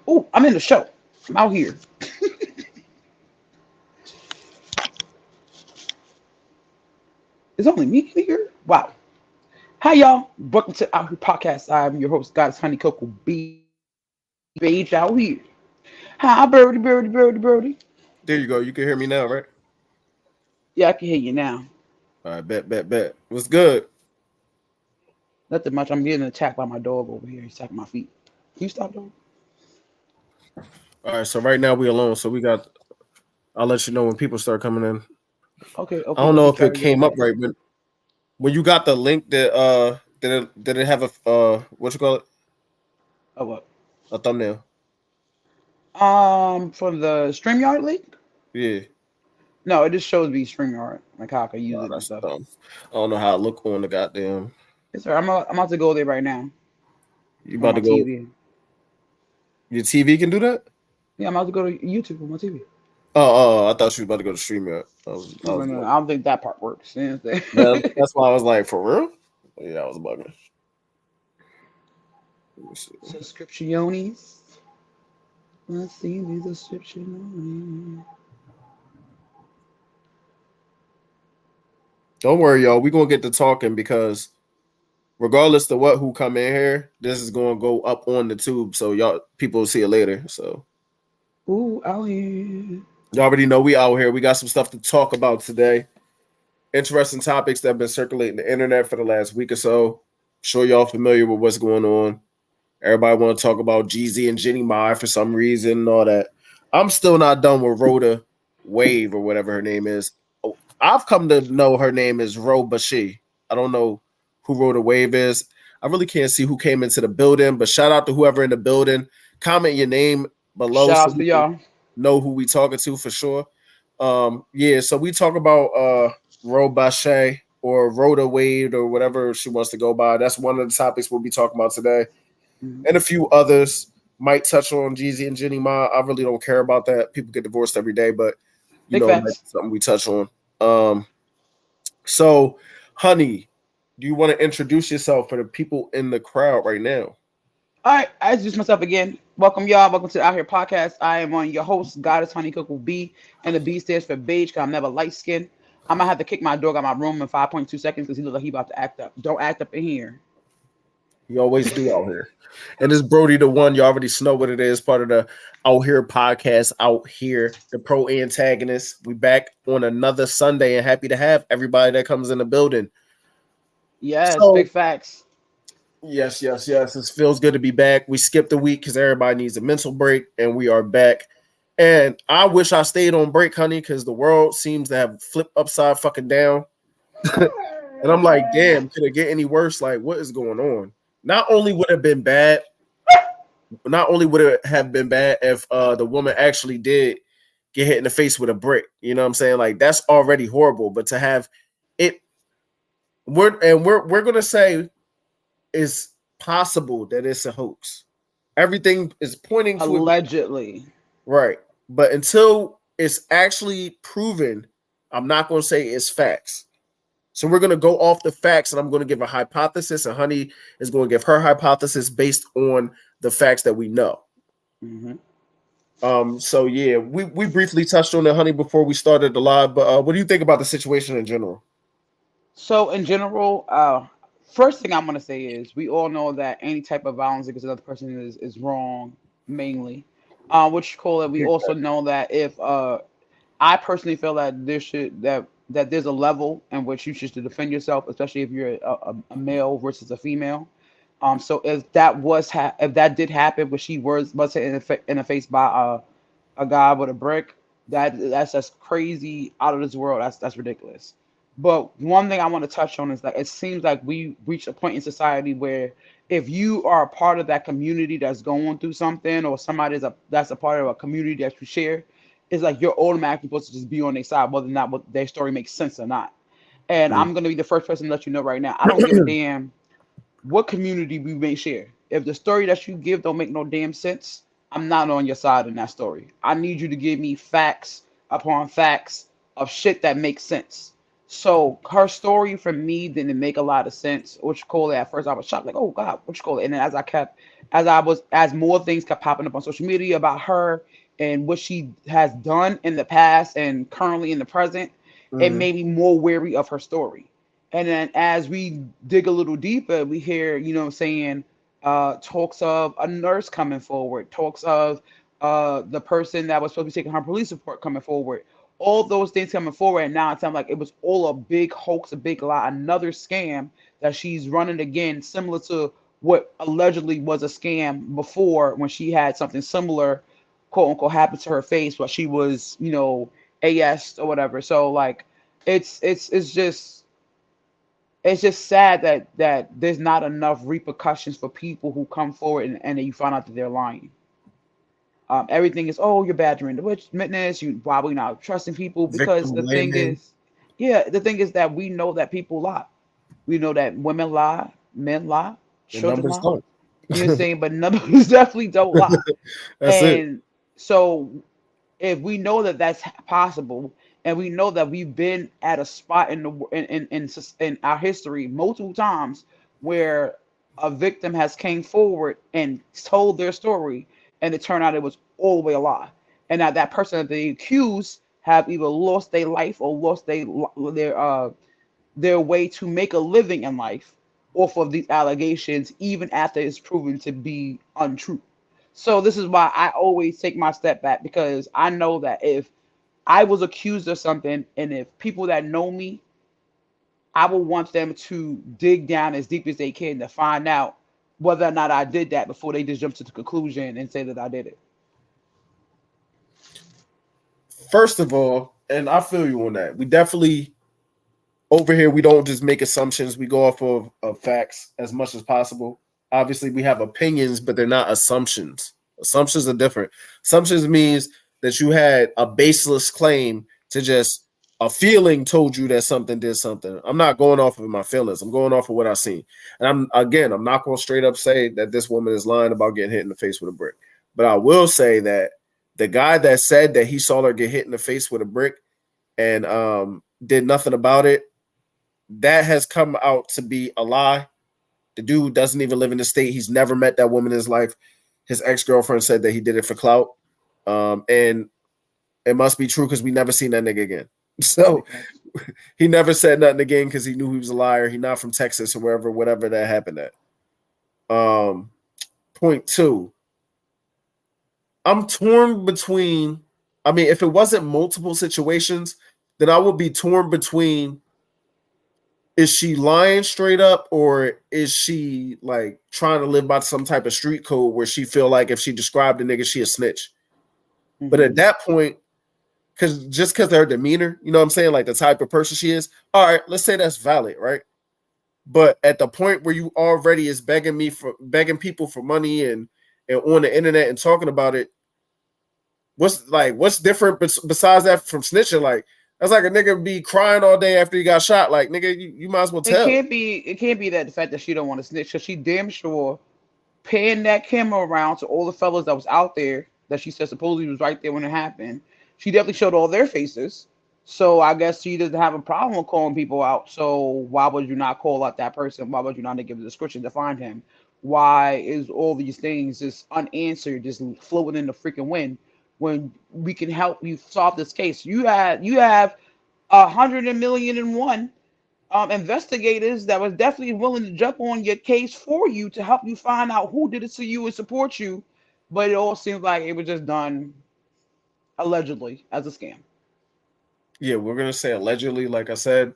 Oh, I'm in the show. I'm out here. It's only me here. Wow. Hi, y'all. Welcome to Out Here Podcast. I'm your host, Goddess Honey Cocoa B. Beige out here. Hi, Birdie, Birdie, Birdie, Birdie. There you go. You can hear me now, right? Yeah, I can hear you now. All right, bet. What's good? Nothing much. I'm getting attacked by my dog over here. He's attacking my feet. Can you stop, dog? All right, so right now we alone. So we got. I'll let you know when people start coming in. Okay, I okay, don't know okay. if it Carry your came up bag. right, but when you got the link, that did it have a what you call it, Oh, what? a thumbnail? For the StreamYard link? Yeah. No, it just shows me StreamYard, like how I can use Nah, it and that's stuff. dumb. I don't know how it look on the goddamn. Yes, sir. I'm about to go there right now You on about my to go? TV. Your TV can do that? Yeah, I'm about to go to YouTube on my TV. Oh, I thought you was about to go to stream it. I No, no, was no. bugging. I don't think that part works. You know what I'm Yeah, saying? that's why I was like, for real? Yeah, I was bugging. Let me see. Subscriptiones. Let's see these subscription. Don't worry, y'all. We gonna get to talking because regardless of what who come in here, this is gonna go up on the tube, so y'all people will see it later. So Ooh, out here. y'all already know we out here. We got some stuff to talk about today. Interesting topics that have been circulating the internet for the last week or so. Sure, y'all familiar with what's going on. Everybody want to talk about Jeezy and Jenny Mai for some reason and all that. I'm still not done with Rhoda Wave or whatever her name is. Oh, I've come to know her name is Rho Bashe. I don't know who Rhoda Wave is. I really can't see who came into the building, but shout out to whoever in the building. Comment your name below Shout so outs to we can y'all. know who we talking to for sure. Yeah, so we talk about Rho Bashe or Rhoda Wade or whatever she wants to go by. That's one of the topics we'll be talking about today, Mhm. and a few others. Might touch on Jeezy and Jenny Ma. I really don't care about that. People get divorced every day, but Big it might facts. be something we touch on. So, honey, do you want to introduce yourself for the people in the crowd right now? All right, I introduce myself again. Welcome, y'all. Welcome to the Out Here Podcast. I am on your host, Goddess Honey Cocoa B, and the B stands for beige because I'm never light skinned. I'm gonna have to kick my dog out my room in 5.2 seconds because he looks like he about to act up. Don't act up in here. You always do out here. And this Brody the one, you already know what it is, part of the Out Here podcast, Out Here, the pro antagonist. We back on another Sunday and happy to have everybody that comes in the building. Yes, So, big facts. yes. It feels good to be back. We skipped a week because everybody needs a mental break, and we are back. And I wish I stayed on break, honey, because the world seems to have flipped upside fucking down. And I'm like, damn, could it get any worse? Like, what is going on? Not only would it have been bad, not only would it have been bad if the woman actually did get hit in the face with a brick. You know what I'm saying? Like that's already horrible. But to have it, we're gonna say it's possible that it's a hoax. Everything is pointing to it, Allegedly. right? But until it's actually proven, I'm not gonna say it's facts. So we're gonna go off the facts, and I'm gonna give a hypothesis, and Honey is gonna give her hypothesis based on the facts that we know. Hmm. So yeah, we briefly touched on it, Honey, before we started the live. But what do you think about the situation in general? So, in general, first thing I'm gonna say is we all know that any type of violence against another person is wrong, mainly. Which call it. We also know that if I personally feel that there should that there's a level in which you should defend yourself, especially if you're a male versus a female. So if if that did happen, but she was hit in the face by a guy with a brick, that's just crazy, out of this world. That's ridiculous. But one thing I want to touch on is that it seems like we reached a point in society where if you are a part of that community that's going through something, or that's a part of a community that you share, it's like you're automatically supposed to just be on their side, whether or not what their story makes sense or not. And I'm gonna be the first person to let you know right now. I don't give a damn what community we may share. If the story that you give don't make no damn sense, I'm not on your side in that story. I need you to give me facts upon facts of shit that makes sense. So her story for me didn't make a lot of sense. What you call it? At first, I was shocked, like, "Oh God, what you call it?" And then as more things kept popping up on social media about her and what she has done in the past and currently in the present, it Mhm. made me more wary of her story. And then as we dig a little deeper, we hear, you know, what I'm saying, talks of a nurse coming forward, talks of the person that was supposed to be taking her police report coming forward, all those things coming forward, and now it sounds like it was all a big hoax, a big lie, another scam that she's running again, similar to what allegedly was a scam before when she had something similar, quote unquote, happen to her face, but she was, you know, AS or whatever. So like, it's just sad that there's not enough repercussions for people who come forward and then you find out that they're lying. Everything is, oh, you're badgering the witness. You why we not trusting people? Because Victim the thing blaming. is, yeah, the thing is that we know that people lie. We know that women lie, men lie, The children numbers lie. don't. You know what I'm saying? But numbers definitely don't lie. That's it. And so if we know that that's possible, and we know that we've been at a spot in the in our history multiple times where a victim has came forward and told their story, and it turned out it was all the way a lie, and that person that they accused have either lost their life or lost their way to make a living in life off of these allegations, even after it's proven to be untrue. So this is why I always take my step back, because I know that if I was accused of something, and if people that know me, I will want them to dig down as deep as they can to find out whether or not I did that before they just jump to the conclusion and say that I did it. First of all, and I feel you on that. We definitely over here we don't just make assumptions. We go off of facts as much as possible. Obviously, we have opinions, but they're not assumptions. Assumptions are different. Assumptions means that you had a baseless claim to just a feeling told you that something did something. I'm not going off of my feelings. I'm going off of what I seen. And I'm not going to straight up say that this woman is lying about getting hit in the face with a brick. But I will say that the guy that said that he saw her get hit in the face with a brick and did nothing about it, that has come out to be a lie. The dude doesn't even live in the state. He's never met that woman in his life. His ex girlfriend said that he did it for clout, and it must be true because we never seen that nigga again. So Big facts. he never said nothing again because he knew he was a liar. He not from Texas or wherever, whatever that happened at. Um, Point two, I'm torn between. I mean, if it wasn't multiple situations, then I would be torn between is she lying straight up or is she like trying to live by some type of street code where she feel like if she described a nigga she a snitch? But at Mm-hmm. that point, because of her demeanor, you know what I'm saying, like the type of person she is, all right, let's say that's valid, right? But at the point where you already is begging people for money and on the internet and talking about it, what's different besides that from snitching? Like that's like a nigga be crying all day after he got shot. Like nigga, you might as well It tell. can't be. It can't be that the fact that she don't want to snitch, because she damn sure paying that camera around to all the fellas that was out there that she said supposedly was right there when it happened. She definitely showed all their faces. So I guess she doesn't have a problem with calling people out. So why would you not call out that person? Why would you not give a description to find him? Why is all these things just unanswered, just floating in the freaking wind when we can help you solve this case? You have 100 million and one investigators that was definitely willing to jump on your case for you to help you find out who did it to you and support you, but it all seems like it was just done allegedly as a scam. Yeah, we're gonna say allegedly, like I said.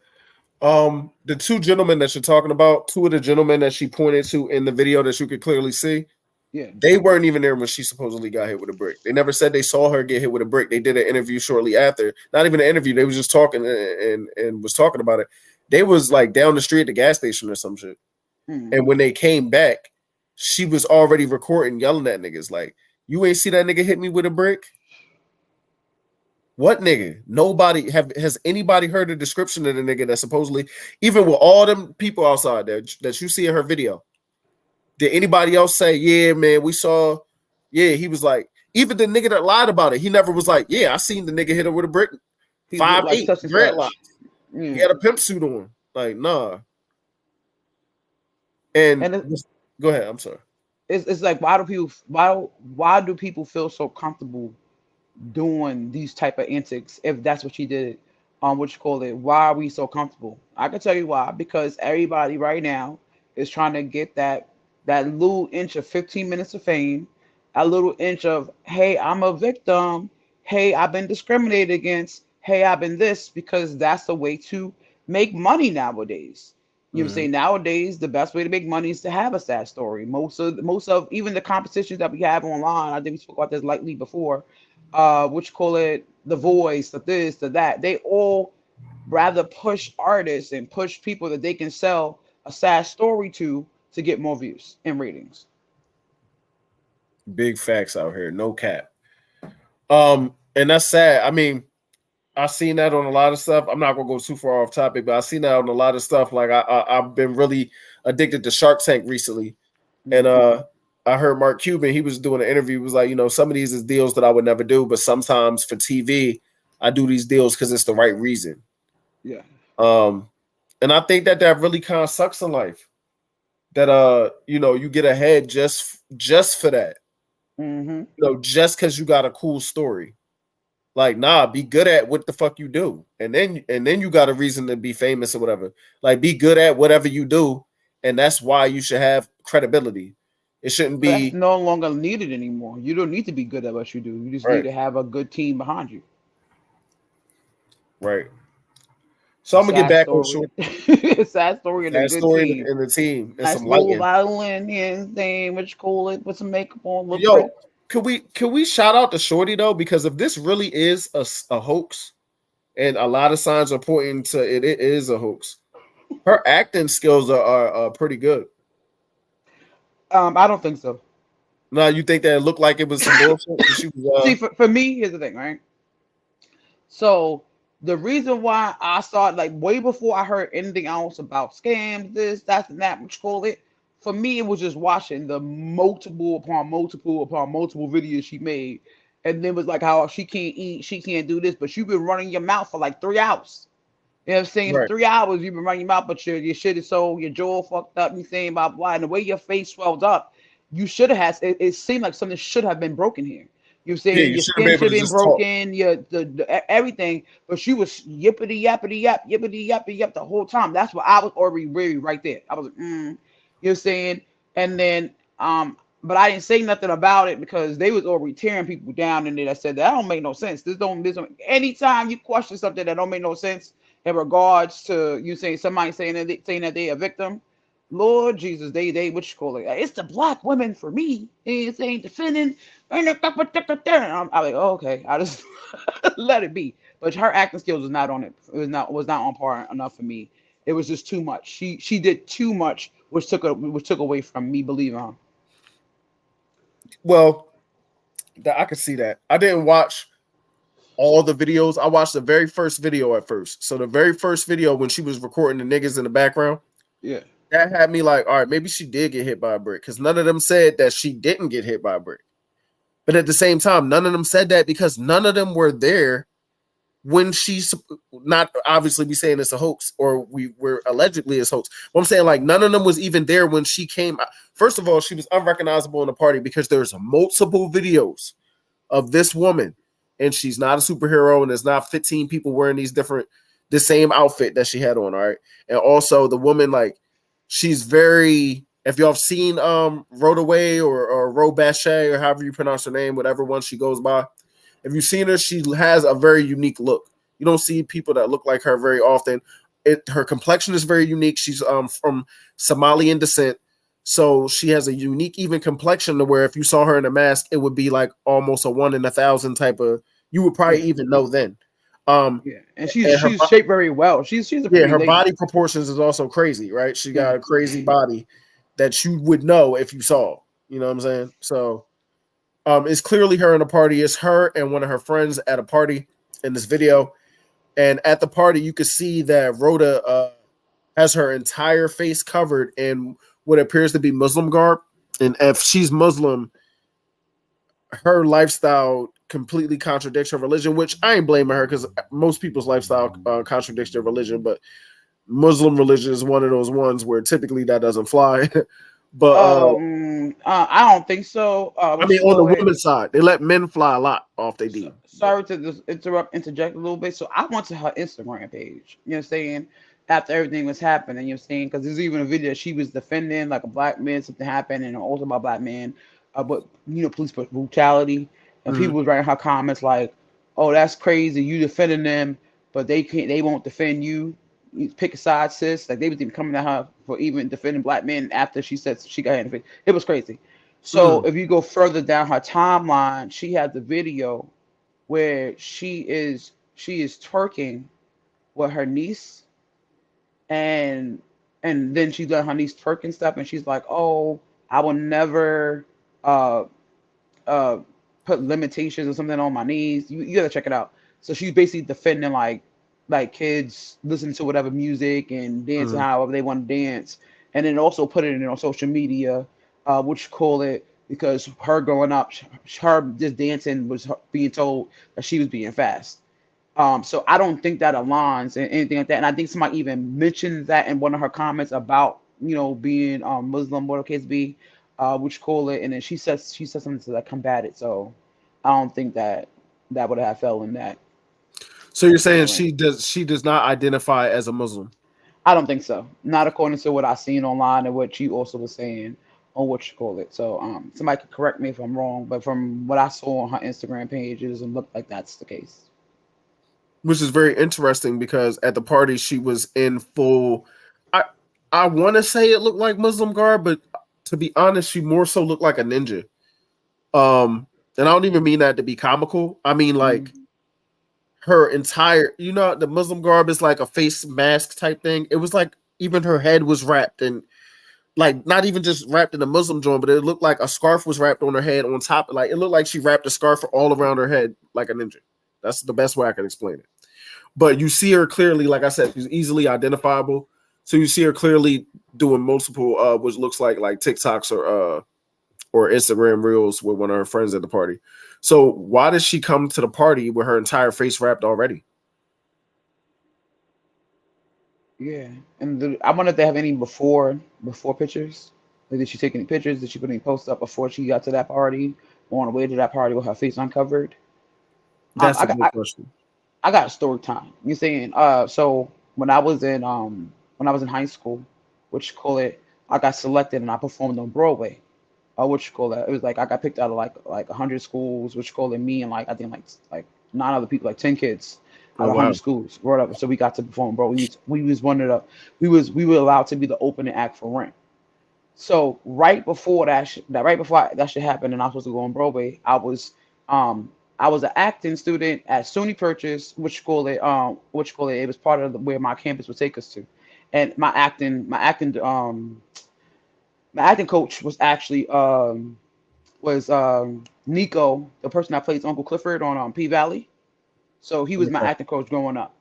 The two gentlemen that you're talking about, two of the gentlemen that she pointed to in the video that you could clearly see, Yeah. they weren't even there when she supposedly got hit with a brick. They never said they saw her get hit with a brick. They did an interview shortly after. Not even an interview. They was just talking and was talking about it. They was like down the street at the gas station or some shit. Hmm. And when they came back, she was already recording, yelling at niggas like, "You ain't see that nigga hit me with a brick? What nigga? Nobody has anybody heard the description of the nigga that supposedly, even with all them people outside that you see in her video, did anybody else say, yeah, man, we saw, yeah, he was like, even the nigga that lied about it, he never was like, yeah, I seen the nigga hit her with a brick, He looked five like eight, such and dreadlocks. such. He Yeah. had a pimp suit on. Like, nah. And And go ahead. I'm sorry. it's like why do people feel so comfortable doing these type of antics if that's what she did? What you call it? Why are we so comfortable? I can tell you why. Because everybody right now is trying to get that little inch of 15 minutes of fame, a little inch of hey, I'm a victim. Hey, I've been discriminated against. Hey, I've been this because that's the way to make money nowadays. You would Mm-hmm. say nowadays the best way to make money is to have a sad story. Most of even the competitions that we have online, I think we spoke about this lightly before, what you call it, the voice, the this, the that. They all rather push artists and push people that they can sell a sad story to get more views and ratings. Big facts out here. No cap. And that's sad. I mean, I've seen that on a lot of stuff. I'm not gonna go too far off topic, but I've seen that on a lot of stuff. Like I've been really addicted to Shark Tank recently, and Mm, I heard Mark Cuban. He was doing an interview. He was like, some of these is deals that I would never do, but sometimes for TV, I do these deals because it's the right reason. yeah. Um, and I think that really kind of sucks in life. That you get ahead just for that. Hmm. Just because you got a cool story. Like, nah, be good at what the fuck you do. And then you got a reason to be famous or whatever. Like, be good at whatever you do, and that's why you should have credibility. It shouldn't But that's be no longer needed anymore. You don't need to be good at what you do. You just need right, to have a good team behind you. right. So A I'm gonna get sad back on story. short A sad story and a that good story team. in the team and Nice some little lighting. violin and thing, what you call it, with some makeup on, look Yo, pretty. could we shout out to Shorty though? Because if this really is a hoax, and a lot of signs are pointing to it is a hoax. Her acting skills are pretty good. I don't think so. Now you think that it looked like it was some bullshit? She See, was for me, here's the thing, right? So the reason why I started like way before I heard anything else about scams, this, that, and that, what you call it, for me it was just watching the multiple upon multiple upon multiple videos she made, and then was like how she can't eat, she can't do this, but you've been running your mouth for like 3 hours. You know what I'm saying? For right. 3 hours, you've been running your mouth, but your shit is so, your jaw fucked up, you saying blah, blah, and the way your face swelled up, you should have had, it seemed like something should have been broken here. You're Yeah, saying you your shouldn't be skin able should to have been just talk. broken, everything, but she was yippity yappity yap, yippity yappity yap the whole time. That's what I was already really right there. I was like, you're saying, and then, but I didn't say nothing about it because they was already tearing people down in there. I said that don't make no sense. This don't. Anytime you question something that don't make no sense in regards to you saying somebody saying that they a victim, Lord Jesus, they what you call it? It's the black women for me. It's ain't defending. I'm like, oh, okay, I just let it be. But her acting skills was not on it. It was not on par enough for me. It was just too much. She did too much, which took away from me believing her. Well, I could see that. I didn't watch all the videos. I watched the very first video at first. So the very first video when she was recording the niggas in the background, Yeah, that had me like, all right, maybe she did get hit by a brick because none of them said that she didn't get hit by a brick. But at the same time, none of them said that because none of them were there when she's not obviously we saying it's a hoax or we're allegedly it's hoax. But I'm saying like none of them was even there when she came. First of all, she was unrecognizable in the party because there's multiple videos of this woman and she's not a superhero and there's not 15 people wearing the same outfit that she had on. All right. And also the woman, like, she's very, if y'all have seen Rodaway or Rho Bashe or however you pronounce her name, whatever one she goes by, if you've seen her, she has a very unique look. You don't see people that look like her very often. Her complexion is very unique. She's from Somalian descent. So she has a unique, even complexion to where if you saw her in a mask, it would be like almost a 1 in 1,000 type of. You would probably yeah, even know then. Um, yeah. And she's and her she's shaped very well. She's a yeah, pretty her lady. body proportions is also crazy, right? She Yeah, got a crazy body that you would know if you saw. You know what I'm saying? So it's clearly her in a party. It's her and one of her friends at a party in this video. And at the party, you could see that Rhoda has her entire face covered in what appears to be Muslim garb. And if she's Muslim, her lifestyle completely contradicts her religion, which I ain't blaming her because most people's lifestyle contradicts their religion, but Muslim religion is one of those ones where typically that doesn't fly. But I don't think so. I What mean, you on the call it? women's side, they let men fly a lot off they So, deem. But sorry to just interject a little bit. So I went to her Instagram page. You know what I'm saying? After everything was happening, you know what I'm saying? Because there's even a video she was defending like a black man, something happened, and also about black man, but police brutality, and mhm. people was writing her comments like, "Oh, that's crazy. You defending them, but they can't. They won't defend you. You pick a side, sis." Like they was even coming at her for even defending black men after she said she got hit. It was crazy. So Mhm. if you go further down her timeline, she has the video where she is twerking with her niece, and then she let her niece twerk and stuff, and she's like, "Oh, I will never uh uh put limitations or something on my niece. You gotta check it out." So she's basically defending like kids listening to whatever music and dancing Mhm. however they want to dance, and then also put it in on social media, which call it because her growing up, her just dancing was being told that she was being fast. So I don't think that aligns and anything like that. And I think somebody even mentioned that in one of her comments about being Muslim, whatever case be, which call it. And then she said something to like combat it. So I don't think that would have fell in that So you're saying scenario. she does not identify as a Muslim, I don't think so. Not according to what I seen online and what you also was saying on what you call it. So somebody could correct me if I'm wrong, but from what I saw on her Instagram page, it doesn't look like that's the case. which is very interesting because at the party she was in full. I I want to say it looked like Muslim garb, but to be honest, she more so looked like a ninja. And I don't even mean that to be comical. I mean like Mm-hmm. her entire, the Muslim garb is like a face mask type thing. It was like even her head was wrapped and like not even just wrapped in a Muslim joint, but it looked like a scarf was wrapped on her head on top. Like it looked like she wrapped a scarf all around her head like a ninja. That's the best way I can explain it. But you see her clearly, like I said, she's easily identifiable. So you see her clearly doing multiple, which looks like TikToks or Instagram reels with one of her friends at the party. So why did she come to the party with her entire face wrapped already? Yeah, and I wonder if they have any before pictures. Like, did she take any pictures? Did she put any posts up before she got to that party or on the way to that party with her face uncovered? Um, That's I a got good question. I got a story time. You saying so when I was in high school, what you call it, I got selected and I performed on Broadway. What you call that? It was like I got picked out of like 100 schools, which you call it me and like I think like 9 other people, like 10 kids out Oh of wow. 100 schools, brought up. So we got to perform, bro. We was one of the we were allowed to be the opening act for Rent. So right before that shit happened, and I was supposed to go on Broadway, I was an acting student at SUNY Purchase, which call it. It was part of where my campus would take us to, and my acting coach was actually was Nico, the person that plays Uncle Clifford on P Valley. So he was my Okay. acting coach growing up.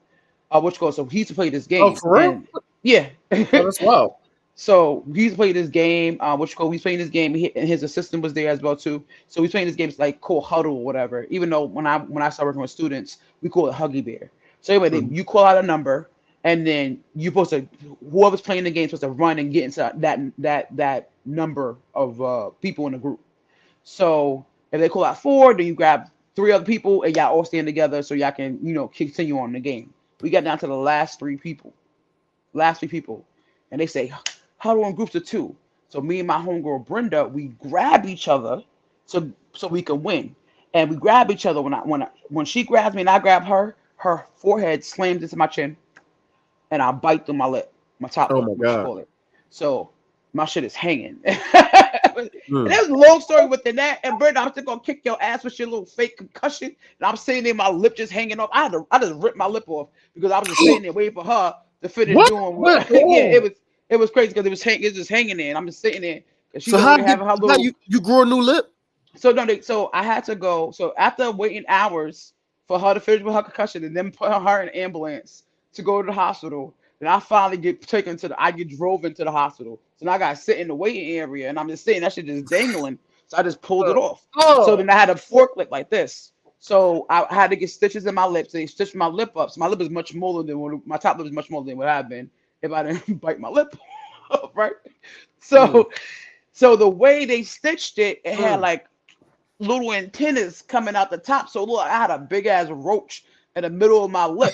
Which goes so he used to play this Oh, game, for real? and yeah. Oh, that's wild. So he's played this game, which called he's playing this game, and his assistant was there as well too. So he's playing this game, it's like called Huddle or whatever. Even though when I started working with students, we call it Huggy Bear. So anyway, Mhm. you call out a number, and then you're supposed to whoever's playing the game is supposed to run and get into that number of people in the group. So if they call out four, then you grab three other people and y'all all stand together so y'all can continue on the game. We got down to the last three people, and they say huddle in groups of two. So me and my homegirl Brenda, we grab each other so we can win, and we grab each other when she grabs me and I grab her, her forehead slams into my chin, and I bite through my lip, my top Oh lip, my what you god. call it. So my shit is hanging. And Mm. there's a long story within that. And Brenda, I'm still gonna kick your ass with your little fake concussion. And I'm sitting there, my lip just hanging off. I just ripped my lip off because I was just sitting there waiting for her to finish What? doing What? what. Yeah, Oh. it was crazy because it was just hanging there. And I'm just sitting there because she's So over how there did having her how little. you grew a new lip? So no, so I had to go. So after waiting hours for her to finish with her concussion and then put her in an ambulance to go to the hospital, then I finally get I get drove into the hospital. So now I got to sit in the waiting area and I'm just sitting, that shit just dangling. So I just pulled Uh, it off. So oh, then I had a fork lip like this. So I had to get stitches in my lips. They stitched my lip up. So my lip is much smaller than what my top lip is much smaller than what I've been if I didn't bite my lip off, right? mm, So so the way they stitched it, it had mm. like little antennas coming out the top. So look, I had a big ass roach in the middle of my lip,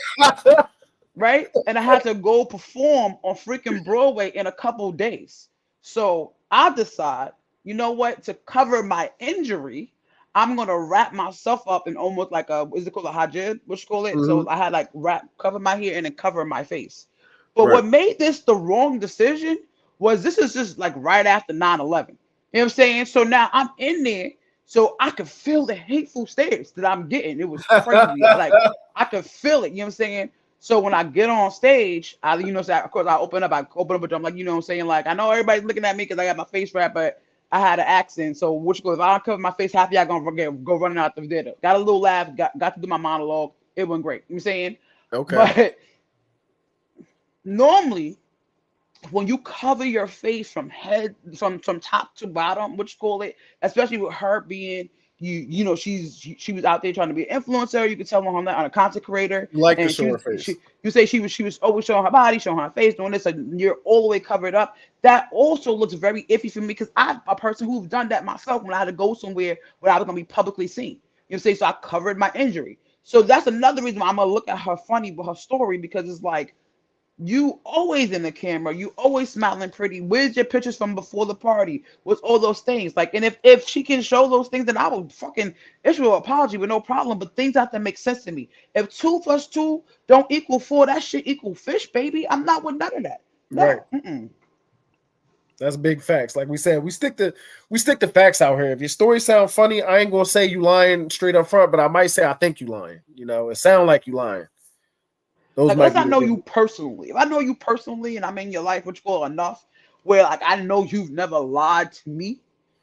right? And I had to go perform on freaking Broadway in a couple days. So I decide, you know what, to cover my injury, I'm gonna wrap myself up in almost like a, is it called a hijab? What you call it? Mhm. So I had like wrap, cover my hair and then cover my face. But Right, what made this the wrong decision was this is just like right after 9/11. You know what I'm saying? So now I'm in there, so I could feel the hateful stares that I'm getting. It was crazy. I could feel it. You know what I'm saying? So when I get on stage, of course I open up a drum, like, you know what I'm saying? Like, I know everybody's looking at me because I got my face wrapped, but I had an accent. So which goes, if I don't cover my face, half of y'all gonna go running out the theater. Got a little laugh, got to do my monologue. It went great. You know what I'm saying? okay. But normally when you cover your face from head from top to bottom, what you call it, especially with her being she was out there trying to be an influencer. You could tell on her on a content creator, You like to and show her face. you say she was always showing her body, showing her face, doing this, and you're all the way covered up. That also looks very iffy for me because I'm a person who's done that myself when I had to go somewhere where I was gonna be publicly seen. You know what I'm saying? So I covered my injury. So that's another reason why I'm gonna look at her funny with her story because it's like you always in the camera, you always smiling pretty. Where's your pictures from before the party? What's all those things? Like, and if she can show those things, then I will fucking issue an apology with no problem. But things have to make sense to me. If 2 plus 2 don't equal 4, that shit equal fish, baby. I'm not with none of that. Right. No. Mm-mm. That's big facts. Like we said, we stick to facts out here. If your story sound funny, I ain't gonna say you lying straight up front, but I might say I think you lying. It sound like you lying. Those Like might unless be I the know things. you personally. If I know you personally and I'm in your life, which for enough, where like I know you've never lied to me,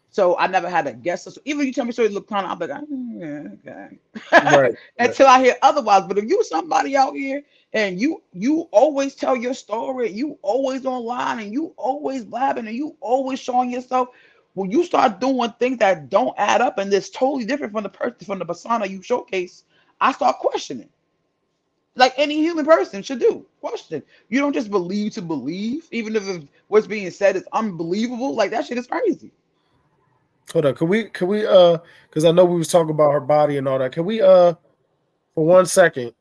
so I never had a guess. So even if you tell me stories look kind of, I'm like, yeah, okay. Right. Right. Until I hear otherwise. But if you somebody out here and you always tell your story, you always online and you always blabbing and you always showing yourself, when you start doing things that don't add up and it's totally different from the person from the persona you showcase, I start questioning like any human person should do. Question. You don't just believe to believe, even if what's being said is unbelievable. Like that shit is crazy. Hold on. Could we because I know we was talking about her body and all that. Can we for 1 second,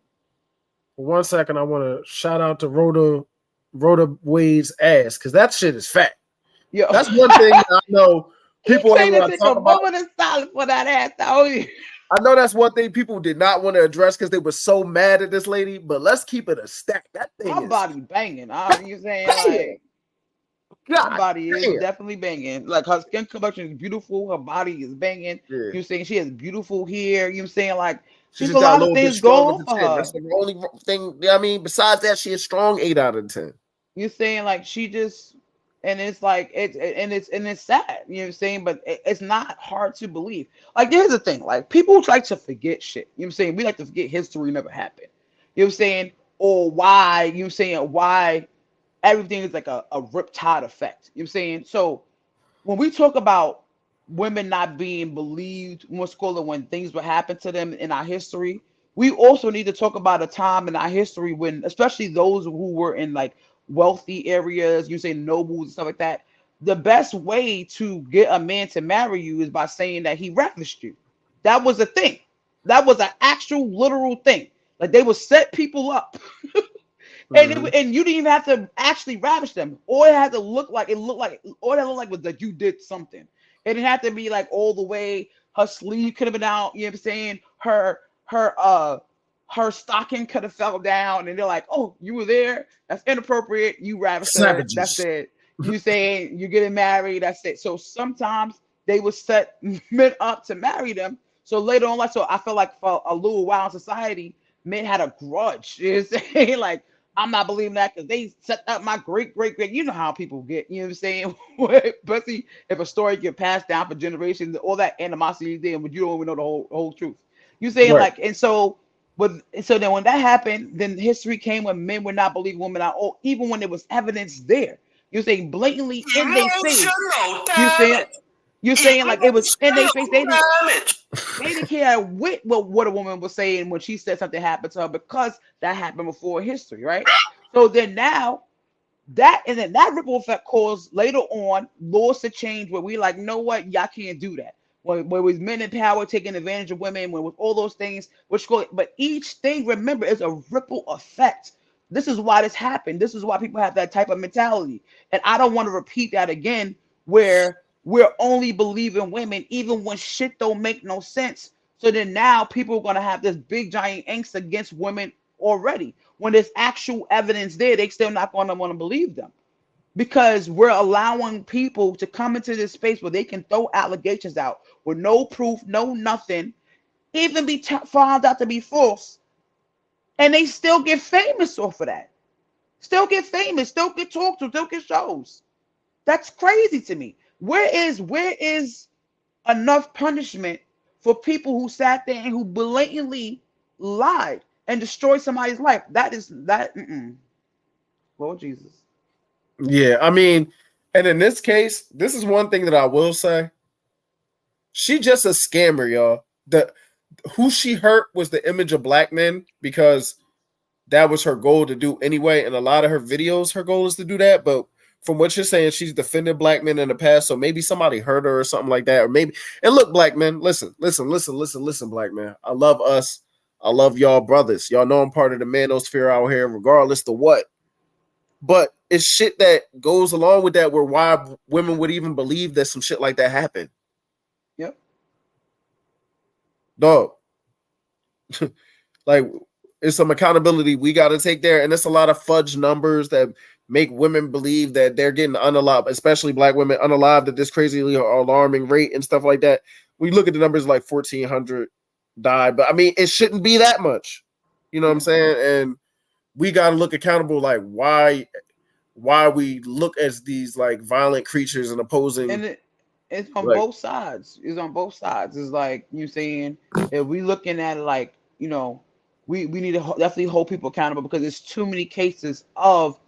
I want to shout out to Rhoda Wade's ass because that shit is fat. Yo, That's one thing that I know he people ain't traded want to to talk a about. moment of silence for that ass. Oh, I know that's one thing people did not want to address because they were so mad at this lady. But let's keep it a stack. That thing her is body banging. You saying bam. like her God body is damn. definitely banging. Like her skin complexion is beautiful. Her body is banging. Yeah. You're saying she has beautiful hair. You're saying like She she's just a got a lot of little bit things stronger going than for 10. her. That's the only thing. I mean, besides that, she is strong 8 out of 10. You're saying like she just, and it's like it's sad. You know what I'm saying? But it's not hard to believe. Like here's the thing: like people like to forget shit. You know what I'm saying? We like to forget history never happened. You know what I'm saying? Or why? You know what I'm saying? Why everything is like a riptide effect. You know what I'm saying? So when we talk about women not being believed, what's called it, when things would happen to them in our history, we also need to talk about a time in our history when, especially those who were in like wealthy areas, you say nobles and stuff like that. The best way to get a man to marry you is by saying that he ravished you. That was a thing. That was an actual literal thing. Like they would set people up Mm-hmm. and you didn't even have to actually ravish them. All it had to look like, all that looked like was that you did something. It didn't have to be like all the way. Her sleeve could have been out. You know what I'm saying? Her stocking could have fell down, and they're like, "Oh, you were there. That's inappropriate. You ravished her. That's Savages. it. You saying you're getting married. That's it." So sometimes they would set men up to marry them. So later on, like, so I feel like for a little while in society, men had a grudge. You know what I'm saying? Like, I'm not believing that because they set up my great. You know how people get. You know what I'm saying? Especially if a story get passed down for generations, all that animosity is there, but you don't even know the whole truth. You saying Right. like, and so so then when that happened, then history came when men would not believe women at all, even when there was evidence there. You're saying blatantly in their face. Emotional You saying damage. You're saying like it was in their face. Damage. They didn't care what a woman was saying when she said something happened to her because that happened before in history, right? So then now that and then that ripple effect caused later on laws to change where we like, know what, y'all can't do that. When with men in power taking advantage of women, when with all those things, which go, but each thing, remember, is a ripple effect. This is why this happened. This is why people have that type of mentality. And I don't want to repeat that again, where we're only believing women, even when shit don't make no sense. So then now people are gonna have this big giant angst against women already. When there's actual evidence there, they still not gonna want to believe them because we're allowing people to come into this space where they can throw allegations out with no proof, no nothing, even be found out to be false, and they still get famous off of that. Still get famous, still get talked to, still get shows. That's crazy to me. Where is enough punishment for people who sat there and who blatantly lied and destroyed somebody's life? That is that. Lord Jesus. Yeah, I mean, and in this case, this is one thing that I will say. She just a scammer, y'all. The who she hurt was the image of black men because that was her goal to do anyway. And a lot of her videos, her goal is to do that. But from what you're saying, she's defended black men in the past. So maybe somebody hurt her or something like that. Or maybe, and look, black men, listen, black man. I love us. I love y'all brothers. Y'all know I'm part of the manosphere out here, regardless to what. But it's shit that goes along with that where why women would even believe that some shit like that happened. Yep. Dog. Like it's some accountability we got to take there, and it's a lot of fudge numbers that make women believe that they're getting unalived, especially black women unalived at this crazily alarming rate and stuff like that. We look at the numbers like 1,400 died, but I mean it shouldn't be that much. You know what I'm Yeah. saying? And we got to look accountable, like why we look as these like violent creatures and opposing And it's on like both sides. It's on both sides. It's like you saying if we looking at it like we need to definitely hold people accountable because there's too many cases of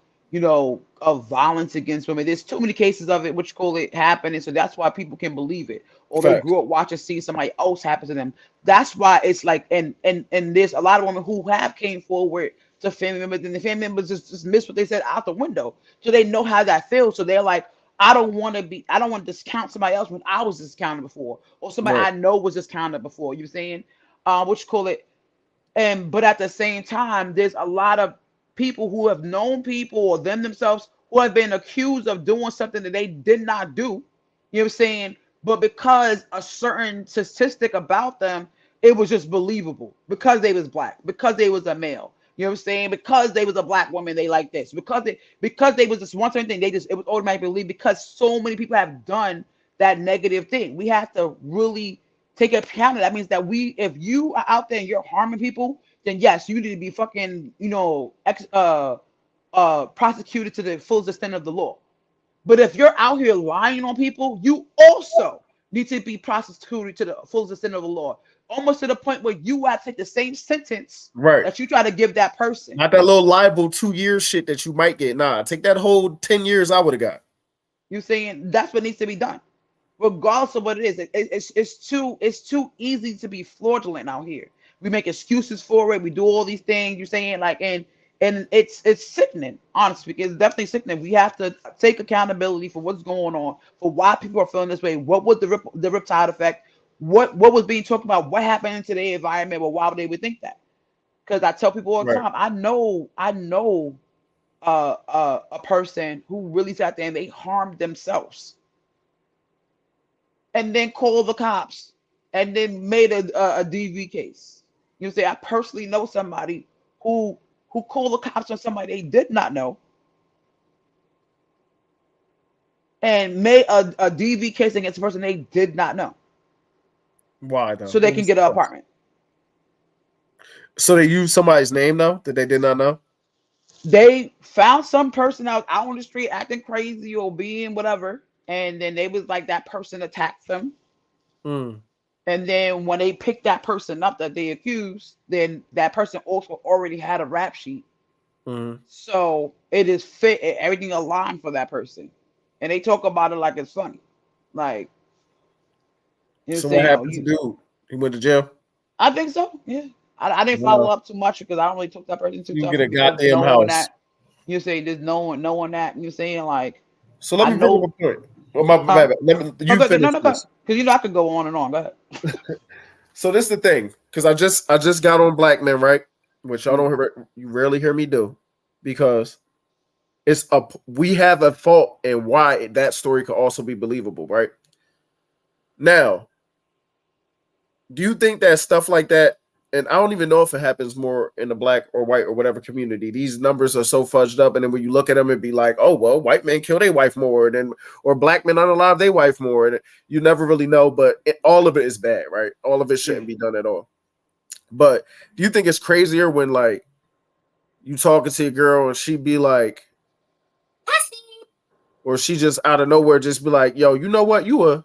of violence against women. There's too many cases of it which call it happening, so that's why people can believe it. Or they facts. grew up watching see somebody else happen to them. That's why it's like and there's a lot of women who have came forward to family members and the family members just miss what they said out the window, so they know how that feels. So they're like, I don't want to discount somebody else when I was discounted before, or somebody Right. I know was discounted before. You saying, what you call it? And but at the same time, there's a lot of people who have known people or them themselves who have been accused of doing something that they did not do. You know what I'm saying? But because a certain statistic about them, it was just believable because they was black, because they was a male. You know what I'm saying? Because they was a black woman, they like this. Because they was this one certain thing, they just it was automatically believed because so many people have done that negative thing. We have to really take account of that. Means that if you are out there and you're harming people, then yes, you need to be fucking, prosecuted to the full extent of the law. But if you're out here lying on people, you also need to be prosecuted to the full extent of the law. Almost to the point where you have to take the same sentence Right. that you try to give that person. Not that little liable 2 years shit that you might get. Nah, take that whole 10 years I would have got. You're saying that's what needs to be done, regardless of what it is. It's too easy to be fraudulent out here. We make excuses for it. We do all these things. You're saying like and it's sickening. Honestly, it's definitely sickening. We have to take accountability for what's going on, for why people are feeling this way. What was the riptide effect? What was being talked about? What happened into the environment? Well, why would they would think that? Because I tell people all the Right. time, I know a person who really sat there and they harmed themselves and then called the cops and then made a DV case. You say I personally know somebody who called the cops on somebody they did not know and made a DV case against a person they did not know, Why though? so they What can was the get an cause? apartment. So they used somebody's name though that they did not know. They found some person out on the street acting crazy or being whatever, and then they was like that person attacked them. Mm, And then when they picked that person up that they accused, then that person also already had a rap sheet. mm. So it is everything aligned for that person. And they talk about it like it's funny. Like, You know, So what saying, oh, happened to you, dude? He went to jail. I think so. Yeah, I didn't follow Wow. up too much because I don't really took that person too You get tough a because goddamn knowing house. that you say there's knowing that you're saying like So let I me bring up know, a point. Oh, my huh? bad. Let me, Oh, you good, no, finish no, good. this. Because I could go on and on. Go ahead. So this is the thing, because I just got on Black Men, right? Which y'all Mm, don't hear, you rarely hear me do, because we have a fault in why that story could also be believable, right? Now, do you think that stuff like that, and I don't even know if it happens more in the black or white or whatever community, these numbers are so fudged up, and then when you look at them and be like, oh well, white men kill their wife more than, or black men unalive their wife more, and you never really know, but all of it is bad, right? All of it yeah. shouldn't be done at all. But do you think it's crazier when like you talking to a girl and she be like, or she just out of nowhere just be like, yo, you know what, you a,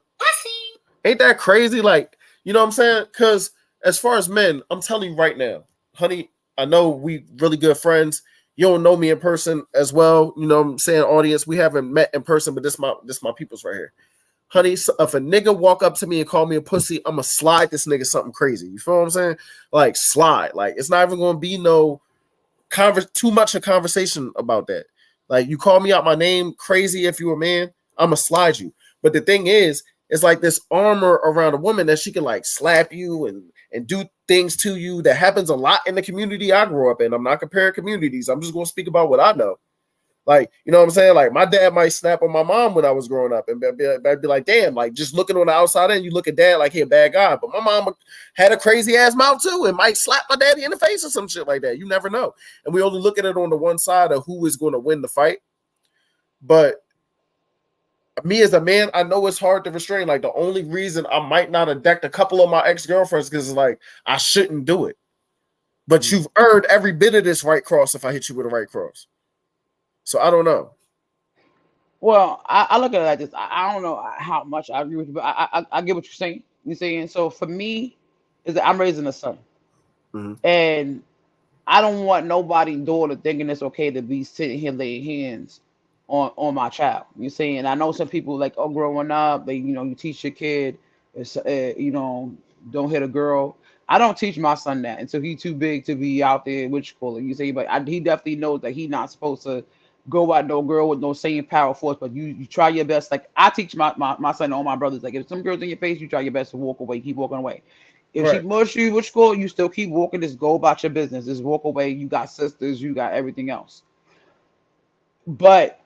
ain't that crazy? Like, you know what I'm saying? Because as far as men, I'm telling you right now, honey, I know we really good friends. You don't know me in person as well. You know what I'm saying, audience, we haven't met in person, but this my people's right here. Honey, so if a nigga walk up to me and call me a pussy, I'ma slide this nigga something crazy. You feel what I'm saying? Like slide. Like it's not even gonna be no too much of conversation about that. Like you call me out my name crazy if you a man, I'ma slide you. But the thing is, it's like this armor around a woman that she can like slap you and do things to you that happens a lot in the community I grew up in. I'm not comparing communities. I'm just gonna speak about what I know. Like, you know what I'm saying? Like, my dad might snap on my mom when I was growing up, and I'd be like, damn, like, just looking on the outside and you look at dad like he a bad guy. But my mom had a crazy ass mouth too and might slap my daddy in the face or some shit like that. You never know. And we only look at it on the one side of who is going to win the fight. But me as a man, I know it's hard to restrain. Like, the only reason I might not have decked a couple of my ex girlfriends because it's like, I shouldn't do it. But Mm. you've earned every bit of this right cross if I hit you with a right cross. So I don't know. Well, I look at it like this. I don't know how much I agree with you, but I get what you're saying. You're saying so for me is that I'm raising a son, Mm-hmm. and I don't want nobody daughter thinking it's okay to be sitting here laying hands on my child. You see, and I know some people like, oh, growing up, they you teach your kid, it's, don't hit a girl. I don't teach my son that until he's too big to be out there. Which call it you say, but he definitely knows that he's not supposed to go at no girl with no same power force. But you try your best. Like I teach my son and all my brothers. Like if some girls in your face, you try your best to walk away, keep walking away. If she Right. mush you, which school, you still keep walking. Just go about your business. Just walk away. You got sisters. You got everything else. But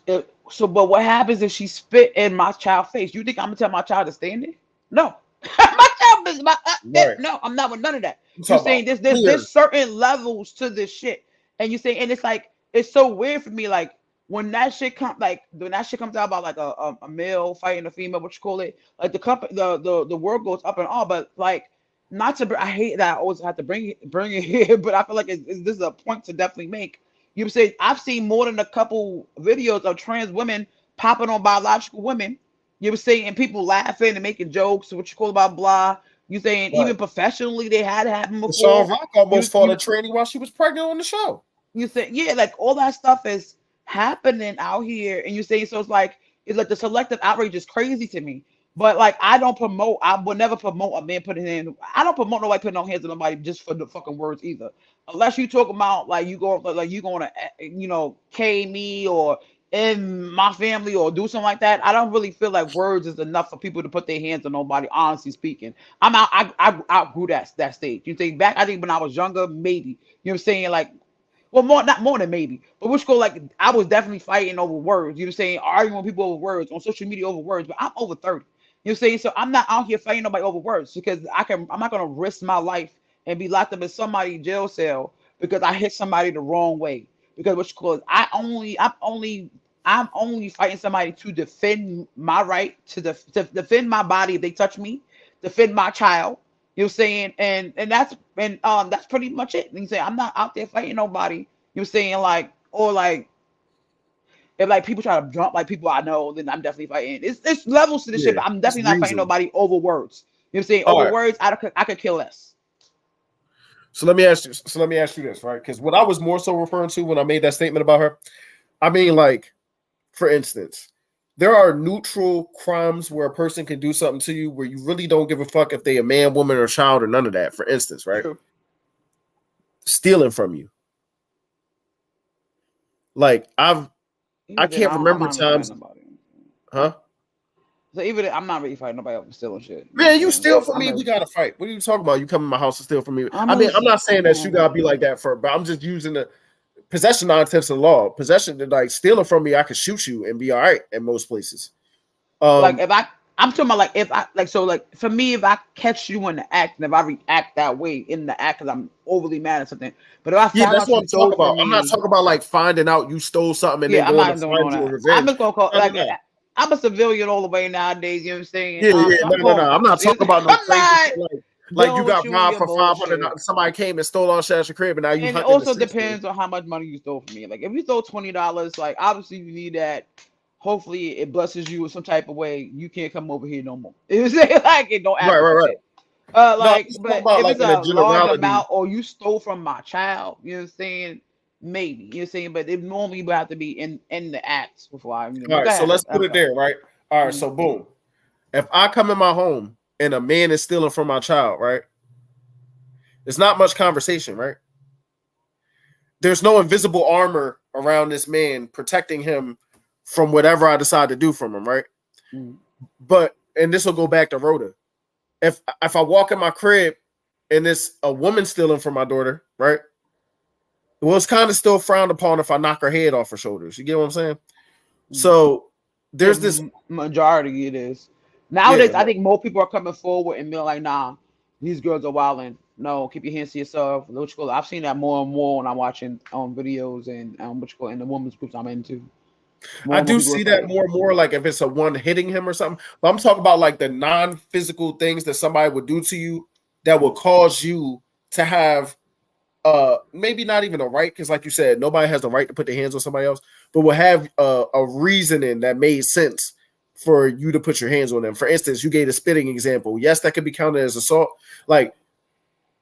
but what happens if she spit in my child's face? You think I'm gonna tell my child to stand there? No. My child is Right. no. I'm not with none of that. You You're talk about saying there's clear. certain levels to this shit, and you say, and it's like it's so weird for me. Like when that shit comes out about like a male fighting a female, what you call it? Like the company, the world goes up and all, but like not to. I hate that I always have to bring it here, but I feel like this is a point to definitely make. You say I've seen more than a couple videos of trans women popping on biological women. You were saying and people laughing and making jokes, what you call about blah. You saying Right. even professionally they had happened Sean before. Rock almost fought a You tranny while she was pregnant on the show. you say yeah, like all that stuff is happening out here, and you say so it's like the selective outrage is crazy to me. But like I would never promote a man putting in. I don't promote nobody putting no hands on nobody just for the fucking words either. Unless you talk about like you going to K me or in my family or do something like that. I don't really feel like words is enough for people to put their hands on nobody. Honestly speaking, I'm out. I outgrew that stage. You think back? I think when I was younger, maybe you know what I'm saying like well, not more than maybe, but which go like I was definitely fighting over words. You know what I'm saying? Arguing with people over words on social media over words, but I'm over 30. You know what I'm saying? So I'm not out here fighting nobody over words because I'm not gonna risk my life and be locked up in somebody's jail cell because I hit somebody the wrong way. Because which cause I'm only fighting somebody to defend my right to defend my body if they touch me, defend my child. You know what I'm saying? And that's pretty much it. You say I'm not out there fighting nobody. You're saying like or like if like people try to jump like people I know, then I'm definitely fighting. It's levels to this shit, Yeah, but I'm it's definitely not fighting reason. nobody over words. You know what I'm saying? All Over right. words, I could kill less. So let me ask you. So let me ask you this, right? Because what I was more so referring to when I made that statement about her, I mean, like, for instance, there are neutral crimes where a person can do something to you where you really don't give a fuck if they a man, woman, or child or none of that. For instance, right? True. Stealing from you. Like I Even then, can't I'm remember not really fighting times, nobody. huh? So even then, I'm not really fighting nobody up for stealing shit. You know what I'm Man, you saying? steal Like from me, we gotta fight. What are you talking about? You come in my house and steal from me. I'm I mean, I'm just, not saying that you gotta be like that for, but I'm just using the possession nine-tenths of the law. Possession, like stealing from me, I could shoot you and be all right in most places. like Um, if I'm talking about like if I like so like for me if I catch you in the act and if I react that way in the act because I'm overly mad at something, but if I yeah, found that's out what you I'm stole talking about. from I'm not me, talking about like finding out you stole something and then yeah, I'm going to not doing all find you in that. I'm revenge. just gonna call No, no, like no. I'm a civilian all the way nowadays. You know what I'm saying? Yeah, yeah, So no, I'm no, no. calling I'm not cops. talking about no I'm crazy not shit like you dealing with got you and robbed your for 500. bullshit. Somebody came and stole all shit at your crib, and now you And it hunting the also system. depends on how much money you stole from me. Like if you stole $20, like obviously you need that. Hopefully it blesses you in some type of way. You can't come over here no more. You know what I'm saying? Like it don't ask Right, for right, that right. shit. No, I'm Like, just talking but about if like it's in a a large generality. amount or you stole from my child, you know what I'm saying? Maybe you know what I'm saying, but it normally would have to be in the acts before I, you know. All But go right, so ahead. let's put I'm it sorry. there, right? All right, Mhm. so boom. If I come in my home and a man is stealing from my child, right? There's not much conversation, right? There's no invisible armor around this man protecting him from whatever I decide to do from him, right? Mhm. But and this will go back to Rhoda. If I walk in my crib and it's a woman stealing from my daughter, right? Well, it's kind of still frowned upon if I knock her head off her shoulders. You get what I'm saying? Mhm. So Yeah, there's this, majority it is. yeah, Nowadays, I think more people are coming forward and being like, "Nah, these girls are wilding. No, keep your hands to yourself." What you call it? I've seen that more and more when I'm watching videos and what you call it, in the women's groups I'm into. More I and more do people are see that saying, more and more. Like if it's a one hitting him or something, but I'm talking about like the non-physical things that somebody would do to you that would cause you to have maybe not even a right, because like you said, nobody has the right to put their hands on somebody else, but will have a reasoning that made sense for you to put your hands on them. For instance, you gave a spitting example. Yes, that could be counted as assault. Like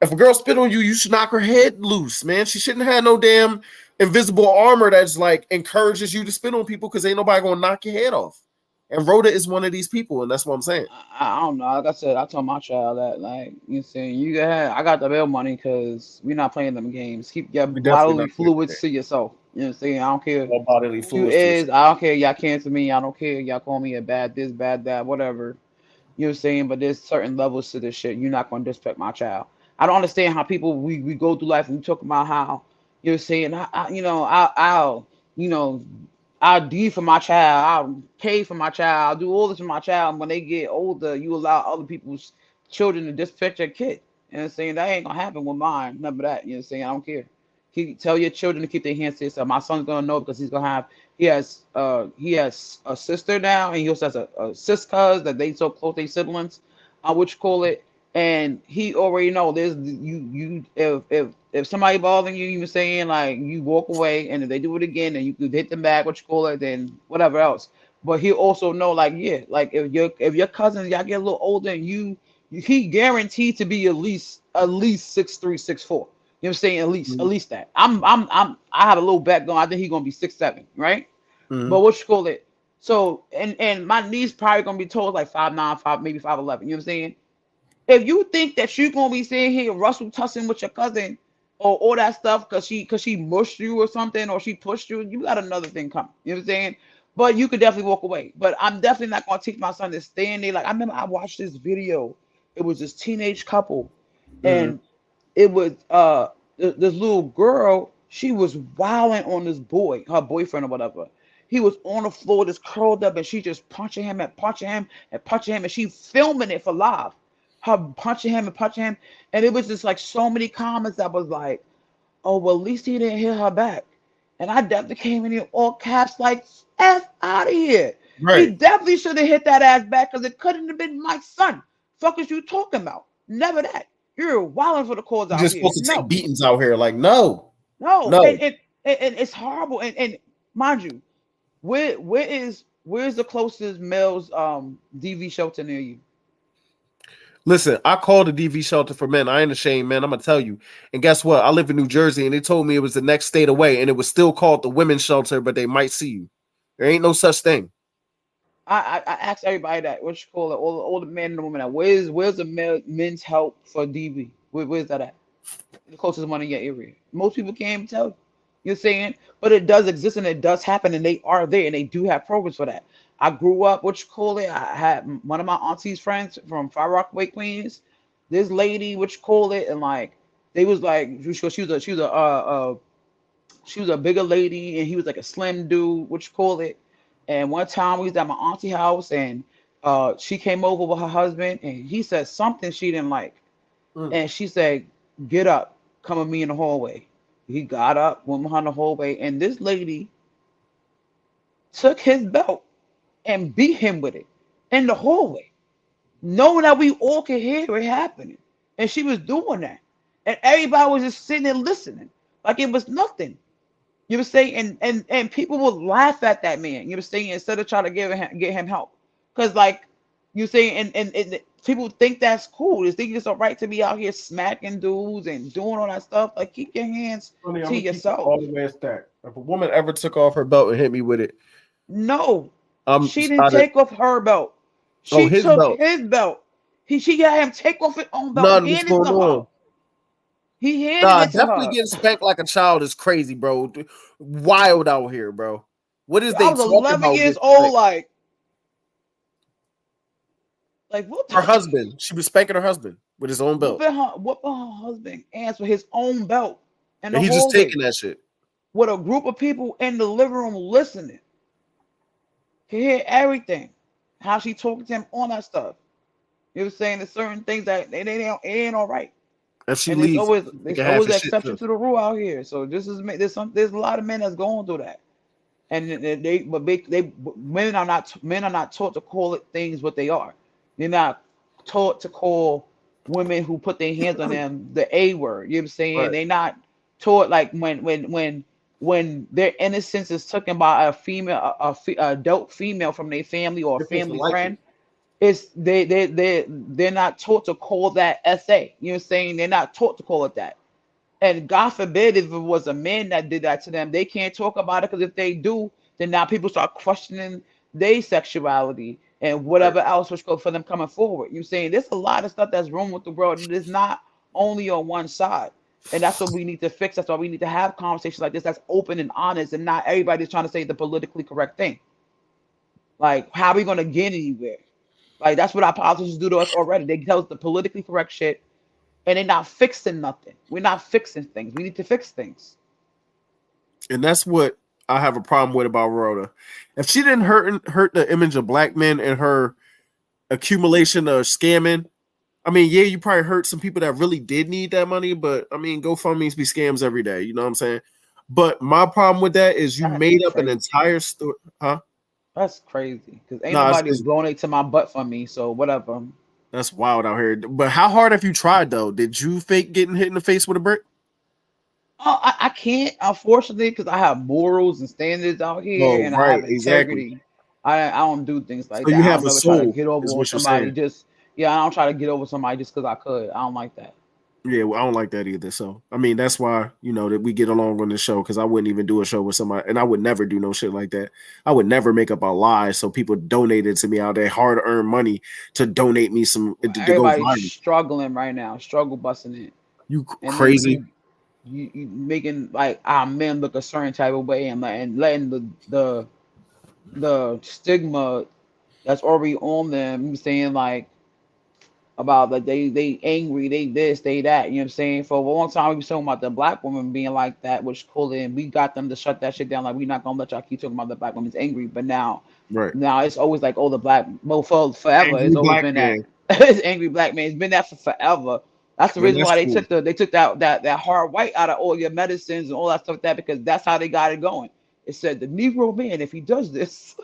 if a girl spit on you, you should knock her head loose, man. She shouldn't have no damn invisible armor that's like encourages you to spit on people because ain't nobody gonna knock your head off. And Rhoda is one of these people, and that's what I'm saying. I don't know. Like I said, I told my child that, like, you saying, you go ahead. I got the bail money because we're not playing them games. Keep your We definitely bodily not playing fluids that. to yourself. You know what I'm saying? I don't care All bodily who you fluids to is. yourself. I don't care. Y'all cancel me. I don't care. Y'all call me a bad this, bad that, whatever. You know what I'm saying? But there's certain levels to this shit. You're not going to disrespect my child. I don't understand how people, we go through life and we talk about how, you know what I'm saying? I'll, you know, I'll do for my child. I'll pay for my child. I'll do all this for my child. And when they get older, you allow other people's children to disrespect your kid. You know what I'm saying? That ain't going to happen with mine. None of that. You know what I'm saying? I don't care. Tell your children to keep their hands to themselves. My son's gonna know because he's gonna have he has a sister now, and he also has a sis cuz that they so close, they siblings, what you call it, and he already know there's you if somebody bothering you, you saying like you walk away, and if they do it again, then you could hit them back, what you call it, then whatever else. But he also know like yeah, like if your cousins y'all get a little older and he guaranteed to be at least 6'3", 6'4". You know what I'm saying? At least that. I have a little bet going. I think he's gonna be 6'7", right? Mm-hmm. But what you call it? So and my niece probably gonna be told like 5'9", maybe 5'11". You know what I'm saying? If you think that you're gonna be sitting here Russell tussing with your cousin or all that stuff because she mushed you or something or she pushed you, you got another thing coming. You know what I'm saying? But you could definitely walk away. But I'm definitely not gonna teach my son to stand there. Like I remember I watched this video. It was this teenage couple, Mm-hmm. and it was this little girl. She was wilding on this boy, her boyfriend or whatever. He was on the floor, just curled up, and she just punching him and punching him and punching him, and she filming it for live. Her punching him and punching him, and it was just like so many comments that was like, "Oh, well, at least he didn't hit her back." And I definitely came in here all caps like, "F out of here." He Right. definitely should have hit that ass back because it couldn't have been my son. Fuck is you talking about? Never that. You're wilding for the cause You're out just here. supposed to take No, beatings out here. Like, no, no, no. and it's horrible. And mind you, where's the closest male's DV shelter near you? Listen, I called the DV shelter for men. I ain't ashamed, man. I'm gonna tell you. And guess what? I live in New Jersey, and they told me it was the next state away, and it was still called the women's shelter, but they might see you. There ain't no such thing. I asked everybody that, what you call it, all the men and the women, that where's the men's help for DV? Where's that at? The closest one in your area. Most people can't even tell you. You're saying, but it does exist and it does happen, and they are there and they do have programs for that. I grew up, what you call it. I had one of my auntie's friends from Far Rockaway, Queens. This lady, what you call it, and like they was like she was a bigger lady and he was like a slim dude, what you call it. And one time we was at my auntie house and she came over with her husband and he said something she didn't like. Mm. And she said, "Get up, come with me in the hallway." He got up, went behind the hallway, and this lady took his belt and beat him with it in the hallway, knowing that we all could hear it happening. And she was doing that. And everybody was just sitting there listening like it was nothing. You were saying, and people would laugh at that man. You were saying, instead of trying to get him help, because like you saying, and people think that's cool. They think it's all right to be out here smacking dudes and doing all that stuff. Like, keep your hands Honey, I'm to gonna keep it yourself. all the way a stack. If a woman ever took off her belt and hit me with it, No, I'm she didn't out of. take off her belt. Oh, She his took belt. his belt. She got him take off his own belt and None. What's hand it going to her. on? He handed Nah, it to definitely her. getting spanked like a child is crazy, bro. Wild out here, bro. What is I they was talking 11 about years getting old. spanked? Like what Her the husband. She was spanking her husband with his own belt, whooping her husband ass with his own belt in and the he just hallway taking that shit. with a group of people in the living room listening. He hear everything. How she talking to him, on that stuff. You were saying there's certain things that it ain't all right. If she And there's leaves, always taking half an his shit exception too. to the rule out here. So there's a lot of men that's going through that. And they men are not taught to call it things what they are. They're not taught to call women who put their hands on them the A word. You know what I'm saying? Right. They're not taught, like when their innocence is taken by a female, a adult female from their family or a They're supposed to family like it. friend. It's they're not taught to call that SA. You know what I'm saying? They're not taught to call it that. And God forbid if it was a man that did that to them, they can't talk about it, because if they do, then now people start questioning their sexuality and Right. whatever else was good for them coming forward. You're saying there's a lot of stuff that's wrong with the world, and it's not only on one side. And that's what we need to fix. That's why we need to have conversations like this that's open and honest, and not everybody's trying to say the politically correct thing. Like, how are we going to get anywhere? Like, that's what our politicians do to us already. They tell us the politically correct shit, and they're not fixing nothing. We're not fixing things. We need to fix things. And that's what I have a problem with about Rhoda. If she didn't hurt the image of black men and her accumulation of scamming, I mean, yeah, you probably hurt some people that really did need that money, but I mean, GoFundMe's be scams every day. You know what I'm saying? But my problem with that is you That's made up an crazy. entire story, huh? That's crazy. Because ain't No, nobody donate to my butt for me. So whatever. that's wild out here. But how hard have you tried though? Did you fake getting hit in the face with a brick? Oh, I can't, unfortunately, because I have morals and standards out here, Oh, and I right, have exactly. integrity. I don't do things like So that. you I have don't a never try to soul, get over is on what you're somebody saying. just, yeah, I don't try to get over somebody just because I could. I don't like that. Yeah, well, I don't like that either. So, I mean, that's why, that we get along on the show, because I wouldn't even do a show with somebody, and I would never do no shit like that. I would never make up a lie so people donated to me out of their hard earned money to donate me some to go Everybody's viral. struggling right now, struggle busting it. You And then crazy. you making like our men look a certain type of way, and letting the stigma that's already on them, saying like about that they angry, they this, they that. You know what I'm saying? For a long time, we was talking about the black woman being like that, which cool, and we got them to shut that shit down. Like, we're not gonna let y'all keep talking about the black woman's angry. But Right. now it's always like, oh, the black, well, for forever it's Angry always black been that. man. It's angry black man. It's been that for forever. That's the Man, reason that's why cool. they took that hard white out of all your medicines and all that stuff like that, because that's how they got it going. It said the Negro man, if he does this,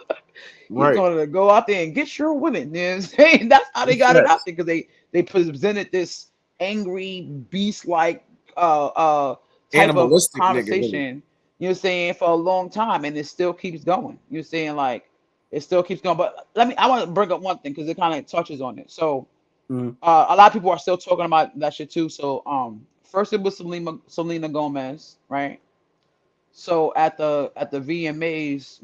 he's Right. going to go out there and get your women. You know what I'm saying? That's how they That's got it out facts. there, because they presented this angry beast like type of Animalistic nigga, really. conversation. You know what I'm saying, for a long time, and it still keeps going. You're saying, like, it still keeps going. But I want to bring up one thing because it kind of touches on it. So Mhm. a lot of people are still talking about that shit too. So first it was Selena Gomez, right? So at the VMAs,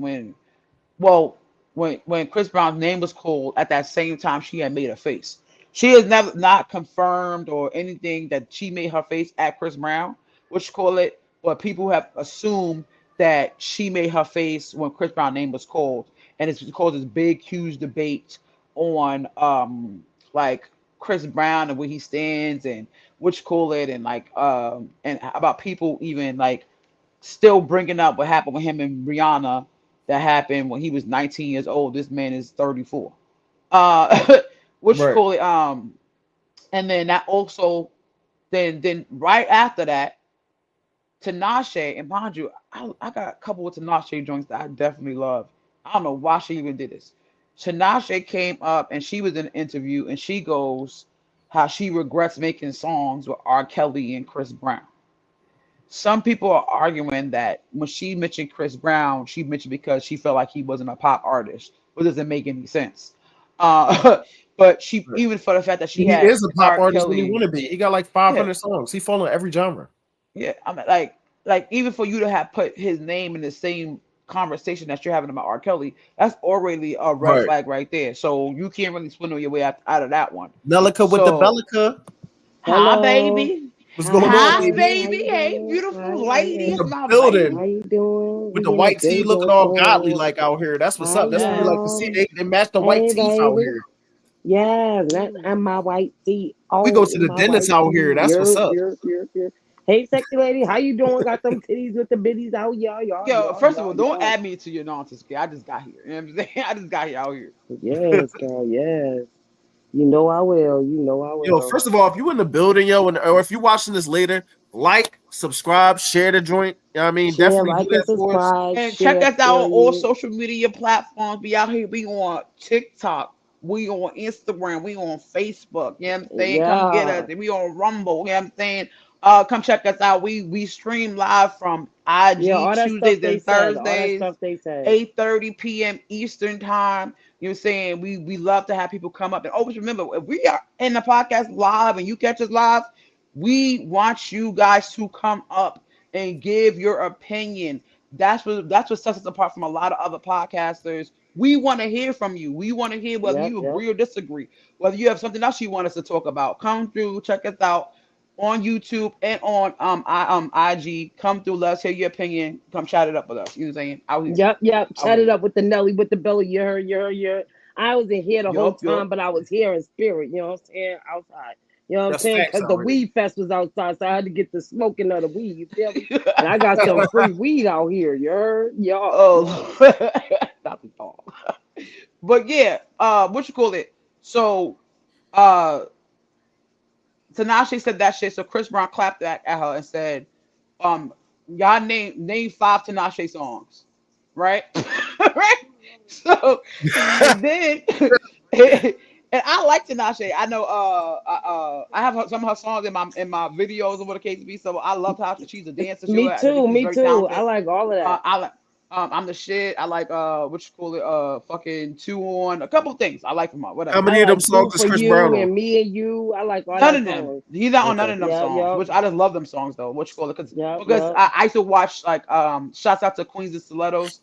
well, when Chris Brown's name was called, at that same time she had made her face. She has never not confirmed or anything that she made her face at Chris Brown, which call it, but people have assumed that she made her face when Chris Brown's name was called, and it's caused this big, huge debate on like Chris Brown and where he stands and which call it, and like and about people even like still bringing up what happened with him and Rihanna that happened when he was 19 years old. This man is 34. What you Right. call it? And then that also, then right after that, Tinashe, and mind you, I got a couple of Tinashe joints that I definitely love. I don't know why she even did this. Tinashe came up and she was in an interview and she goes how she regrets making songs with R. Kelly and Chris Brown. Some people are arguing that when she mentioned Chris Brown, she mentioned because she felt like he wasn't a pop artist, which doesn't make any sense. But she, Right. even for the fact that she He had is a pop R. artist when he Kelly, want to be. He got like yeah, 500 songs. He fall in every genre. yeah, I mean, like even for you to have put his name in the same conversation that you're having about R. Kelly, that's already a red Right. flag right there. So you can't really swindle your way out of that one. Nelica with the So, Bellica. hi, Hello. baby. What's going on, Hi, Hi. baby? How baby. you Hey, doing? beautiful Hi. In lady. It's the my building How baby. you doing? with We the in the white tee looking all godly building. like out here. That's what's Hi, up. That's what we Yes. like to see. y'all. They match the white Hey, teeth out baby. here. Yes, and my white feet. We go Oh, to and the my dentist white out here. feet. That's what's Here, up. here, here, here. Hey, sexy lady. How you doing? Got them titties with the bitties out. Yo, first of all, don't Y'all. add me to your nonsense, kid. I just got here. You know what I'm saying? I just got here out here. Yes, girl. Yes. You know I will. You know I Yo, will. first of all, if you in the building, yo, or if you watching this later, like, subscribe, share the joint. You know what I mean? Share, Definitely do like, and that for us. subscribe. And check Share, us out on all period. social media platforms. We out here. We on TikTok. We on Instagram. We on Facebook. You know what I'm saying? Come get us. Yeah. We on Rumble. You know what I'm saying? Come check us out. We stream live from Yeah, IG all that stuff Tuesdays they and said. All that Thursdays, stuff they said. 8:30 p.m. Eastern time. You know what I'm saying? We love to have people come up. And always remember, if we are in the podcast live and you catch us live, we want you guys to come up and give your opinion. That's what sets us apart from a lot of other podcasters. We want to hear from you. We want to hear whether Yep, you yep. agree or disagree, whether you have something else you want us to talk about. Come through, check us out on YouTube and on IG. Come through, let us hear your opinion. Come chat it up with us. You know what I'm saying? Out here, Yep, yep. out Chat it here. up with the Nelly, with the belly. You heard. I wasn't here the whole Yup, time, yup. but I was here in spirit. You know what I'm saying? Outside. You know what I'm That's saying? facts Because the out here. weed fest was outside, so I had to get the smoking of the weed. You feel me? And I got some free weed out here. You heard? Yup, yup. Oh, not the dog. But yeah, what you call it? So, uh, Tanashi said that shit. So Chris Brown clapped back at her and said, y'all name five Tinashe songs, right? Right. So, and then, and I like Tinashe. I know. I have some of her songs in my videos or what the case be. So I love how she's a dancer. Me I think too. she's Me very too. I talented. like all of that. I like. I'm the shit. I like what you call it, fucking two on a couple of things I like from her. How Whatever. I many of them like songs two is for Chris Brown you on? and me and you. I like all None that of them. songs. He's not on none Okay. of them Yep, songs, yep, which I just love them songs though. Which call it yep, because yep. I used to watch like shouts out to Queens and Stilettos,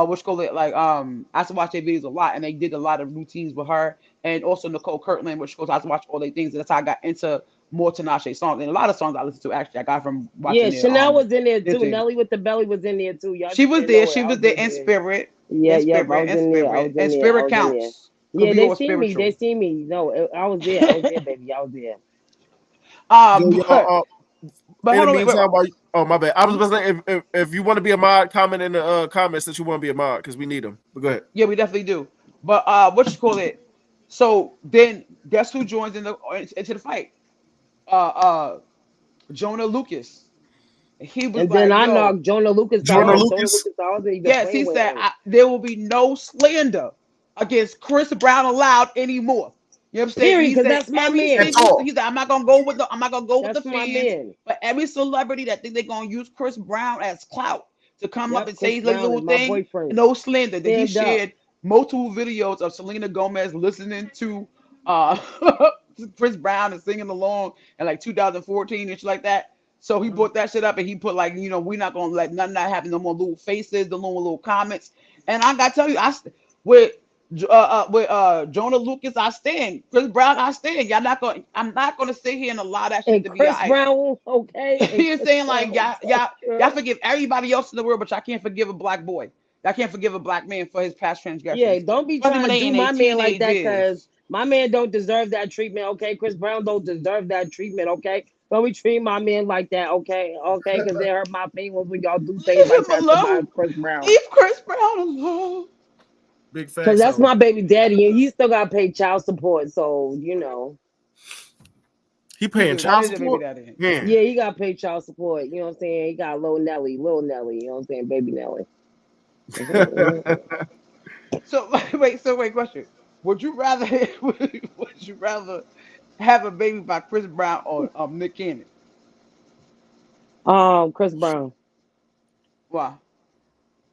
which call it like I used to watch their videos a lot and they did a lot of routines with her and also Nicole Kirtland, which goes I used to watch all their things and that's how I got into more Tinashe songs and a lot of songs I listen to actually I got from Yeah, watching Chanel was in there their too. thing. Nelly with the belly was in there too. Y'all She just was didn't there. know it. She I was was there in in there. spirit, Yeah, in yep. I spirit, was in in there. I was spirit, in and there. I spirit was in there. counts because Yeah, we they all see me. They spiritual. see me. No, I was there. I was there, baby. I was there. Yo, But y'all, but in the hold on, wait, meantime, wait. oh my bad. I was Hmm? gonna say if you want to be a mod, comment in the comments that you want to be a mod because we need them. But go ahead. Yeah, we definitely do. But what you call it? So then, guess who joins into the fight? Uh, Jonah Lucas. He was And then like, I "Yo, knocked Jonah Lucas out. Jordan Yeah, yo, Jonah Lucas. Lucas. I wasn't even yes." playing He with said, him. "There will be no slander against Chris Brown allowed anymore." You know what I'm saying? Period. He Because said that's my every That's man. single. all. He said, I'm not gonna go with the That's my fans, man. but every celebrity that think they're gonna use Chris Brown as clout to come up Yep. and say Chris his Brown little is my thing, boyfriend. no slander. That he Stand up. shared multiple videos of Selena Gomez listening to uh Chris Brown and singing along in like 2014 and shit like that. So he brought that shit up and he put like, we're not gonna let none of that happen. No more little faces, the little comments. And I gotta tell you, with Jonah Lucas, I stand. Chris Brown, I stand. Y'all not going. I'm not going to sit here and allow that shit And to be Chris alright. Brown, okay, and You're Chris saying like Brown was so y'all good. forgive everybody else in the world, but y'all can't forgive a black boy. Y'all can't forgive a black man for his past Yeah, transgressions, don't be especially when trying to they do in their my man like teenage that, because years. my man don't deserve that treatment. Okay, Chris Brown don't deserve that treatment. Okay, don't be treating my man like that. Okay, okay, because they hurt my feelings when y'all do things Leave like him that to my alone. Chris Brown. Leave Chris Brown alone. Big Because facts, that's though. my baby daddy, and he still got to pay child support. So He He paying do. That child is your baby support. daddy. Yeah. yeah, he got to pay child support. You know what I'm saying? He got little Nelly. You know what I'm saying? Baby Nelly. So wait, question. Would you rather would you rather have a baby by Chris Brown or Nick Cannon? Chris Brown. Why?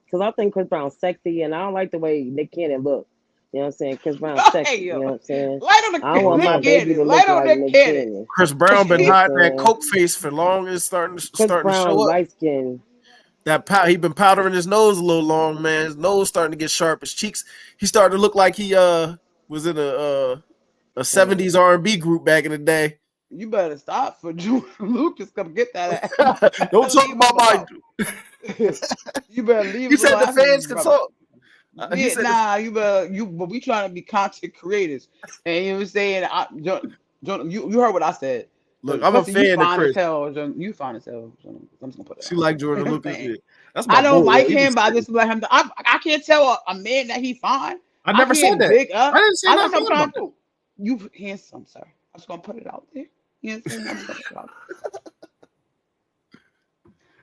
Because I think Chris Brown's sexy, and I don't like the way Nick Cannon look. You know what I'm saying? Chris Brown's Hey sexy. You yo, know what I'm saying? light on I don't the want my Nick Well, baby Cannon. to look Light on like Nick Nick Cannon. Cannon. Chris Brown You been know what hiding I'm that saying? coke face for long. It's Chris starting to Brown, show up. light skin. He been powdering his nose a little long, man. His nose starting to get sharp. His cheeks. He started to look like he was in a Oh, '70s R&B group back in the day. you better stop for Drew Lucas. Come get that ass. Don't talk Leave him about my. alone. You better leave He him said alone. the That's his fans can brother. talk. He Yeah, said, nah, you better but we trying to be content creators. And you were saying you heard what I said. "Look, Because I'm a especially you fan of fine as Chris. hell, you fine as hell. I'm just gonna put it She out like there. You Jordan know what I'm Lucas. saying? Yeah, that's my I don't boy. Yo. like He be him, but I spitting. just let him. I can't tell a man that he fine. I I never said can't that. big I up. didn't say I that's nothing what I'm bad trying about to that. do. You handsome, sir. I'm just gonna put it out there. You know what I'm saying? I'm just gonna put it out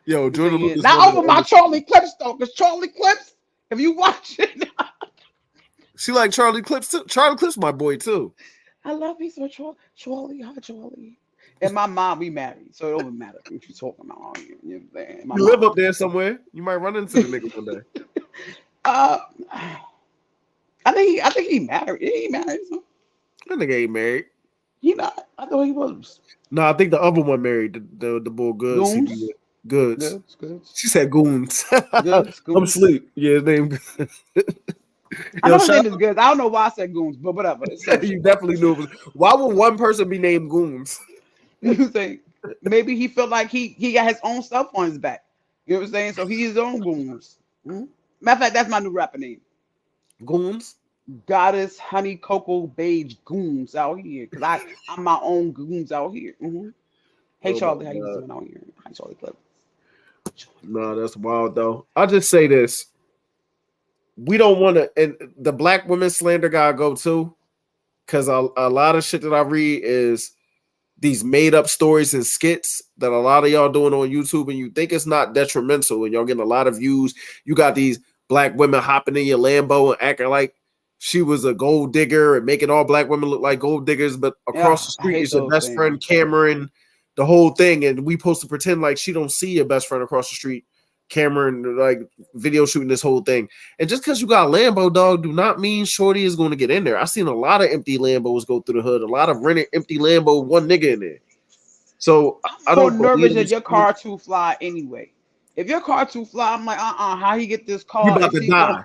Yo, there. Jordan Saying, Lucas one not of the over my underrated. Charlie Clips though, because Charlie Clips, if you watch it, She like Charlie Clips too. Charlie Clips my boy too. I love me some Charlie, hi Charlie. And my mom, we married, so it don't matter what you talking about. You know what I'm saying? My You live mom. up there somewhere. You might run into the nigga one day. Uh, I think he married. He married. So That nigga ain't married. he not. I thought he was. No, I think the other one married the boy Goods. He be Goons. with Goods. Goods, goods, She said goons. goods, I'm goons. asleep. Yeah, his name. I Yo, know his shout name is Goods. I don't know why I said goons, but whatever. It's same out. You shit. definitely knew it was. Why would one person be named goons? You think maybe he felt like he got his own stuff on his back. You know what I'm saying? So he his own goons. Mhm. Matter of fact, that's my new rapper name. Goons? Goddess Honey Cocoa Beige Goons out here. Cause I'm my own goons out here. Hey Oh my Charlie, how you god. doing out here? Hi Charlie Club. No, that's wild though. I'll just say this. We don't want to, and the black women slander gotta go too. Cause a lot of shit that I read is these made up stories and skits that a lot of y'all doing on YouTube, and you think it's not detrimental, and y'all getting a lot of views. You got these black women hopping in your Lambo and acting like she was a gold digger and making all black women look like gold diggers, but across Yeah, the I street hate is your those best friend things. Cameron, the whole thing, and we supposed to pretend like she don't see your best friend across the street, Cameron, like video shooting this whole thing. And just because you got a Lambo, dog, do not mean Shorty is going to get in there. I've seen a lot of empty Lambos go through the hood, a lot of rented empty Lambo, one nigga in there. So I'm I more don't believe nervous in that these your stories. car too fly anyway. If your car too fly, I'm like, how he get this We car? about Is to he going? die.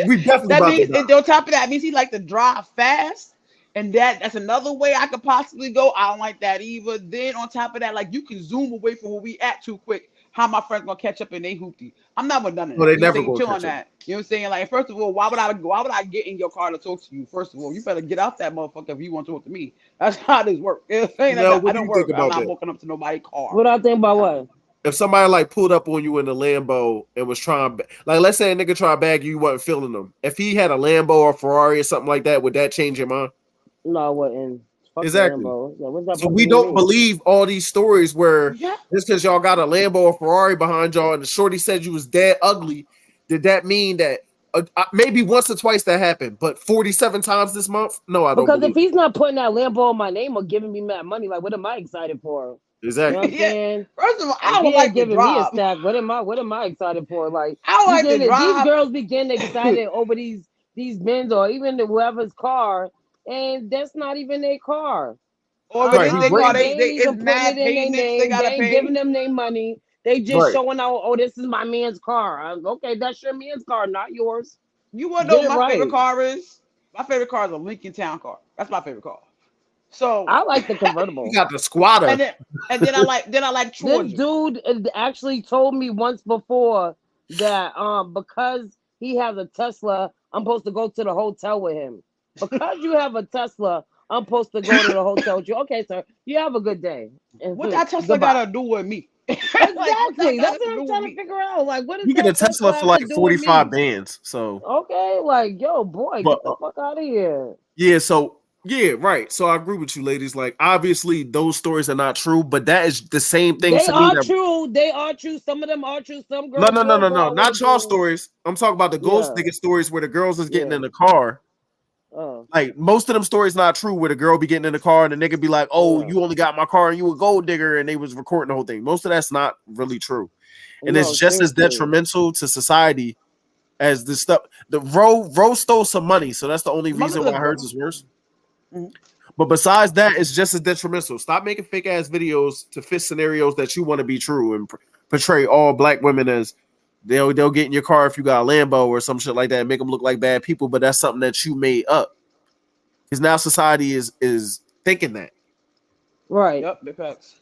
We definitely That about to means, die. and on top of that, means he like to drive fast, and that's another way I could possibly go. I don't like that either. Then on top of that, like you can zoom away from where we at too quick. How my friends gonna catch up in they hoopty? I'm not with none of No, that. they You never say gonna chill on catch up. that. You know what I'm saying? Like first of all, why would I get in your car to talk to you? First of all, you better get out that motherfucker if you want to talk to me. That's how this works. You know what I'm saying? Now, I what do don't you think work. I'm about not that? walking up to nobody's car. What I think about Nah. what? If somebody like pulled up on you in a Lambo and was trying, like, let's say a nigga try to bag you, you wasn't feeling them. If he had a Lambo or Ferrari or something like that, would that change your mind? No, I wouldn't. Fuck the Exactly. Lambo. Yeah, what's that So supposed to we do to don't me? believe all these stories where Yeah. just because y'all got a Lambo or Ferrari behind y'all and the shorty said you was dead ugly, did that mean that maybe once or twice that happened, but 47 times this month? No, I don't Because if believe it. he's not putting that Lambo on my name or giving me mad money, like what am I excited for? You know what Exactly. I'm Yeah. saying? First of all, I If don't he ain't like to giving me a drive. stack, what am I excited for? Like I don't like to these drive. girls be getting excited over these men's or even whoever's car, and that's not even their car. Or if it Right. is He their car, They waiting. ain't they it's even putting it mad in their payments they name. They gotta ain't giving pay. them their money. They just Right. showing out. Oh, this is my man's car. Okay, that's your man's car, not yours. You want to know Get what it my favorite right. car is? My favorite car is a Lincoln Town Car. That's my favorite car. So I like the You convertible. got the squatter. and then I like This Georgia. dude actually told me once before that because he has a Tesla, I'm supposed to go to the hotel with him. Because you have a Tesla, I'm supposed to go to the hotel with you. Okay, sir. You have a good day. What that Tesla Goodbye. gotta do with me? Like what that Exactly. That's got to what I'm do with trying to me? figure out. Like, what does You get a that Tesla Tesla for have to like do with 45 me? bands. So Okay, like, yo, boy, but get the fuck out of here. yeah, so yeah, right. So I agree with you, ladies. Like, obviously, those stories are not true, but that is the same thing They to me are that true. They are true. Some of them are true. Some no, girls no, no, will no, go no, out with a not y'all dude. stories. I'm talking about the ghost Yeah, nigga stories where the girls is getting yeah. in the car. Oh, Like most of them stories not true where the girl be getting in the car and the nigga be like, "Oh, yeah. you only got my car and you a gold digger," and they was recording the whole thing. Most of that's not really true, and it's No, just as seriously. detrimental to society as this stuff. The Roe stole some money, so that's the only My reason mother why look hers good. is worse. Mhm. But besides that, it's just as detrimental. Stop making fake ass videos to fit scenarios that you want to be true and portray all black women as they'll get in your car if you got a Lambo or some shit like that and make them look like bad people. But that's something that you made up because now society is thinking that. Right. Yep, big facts.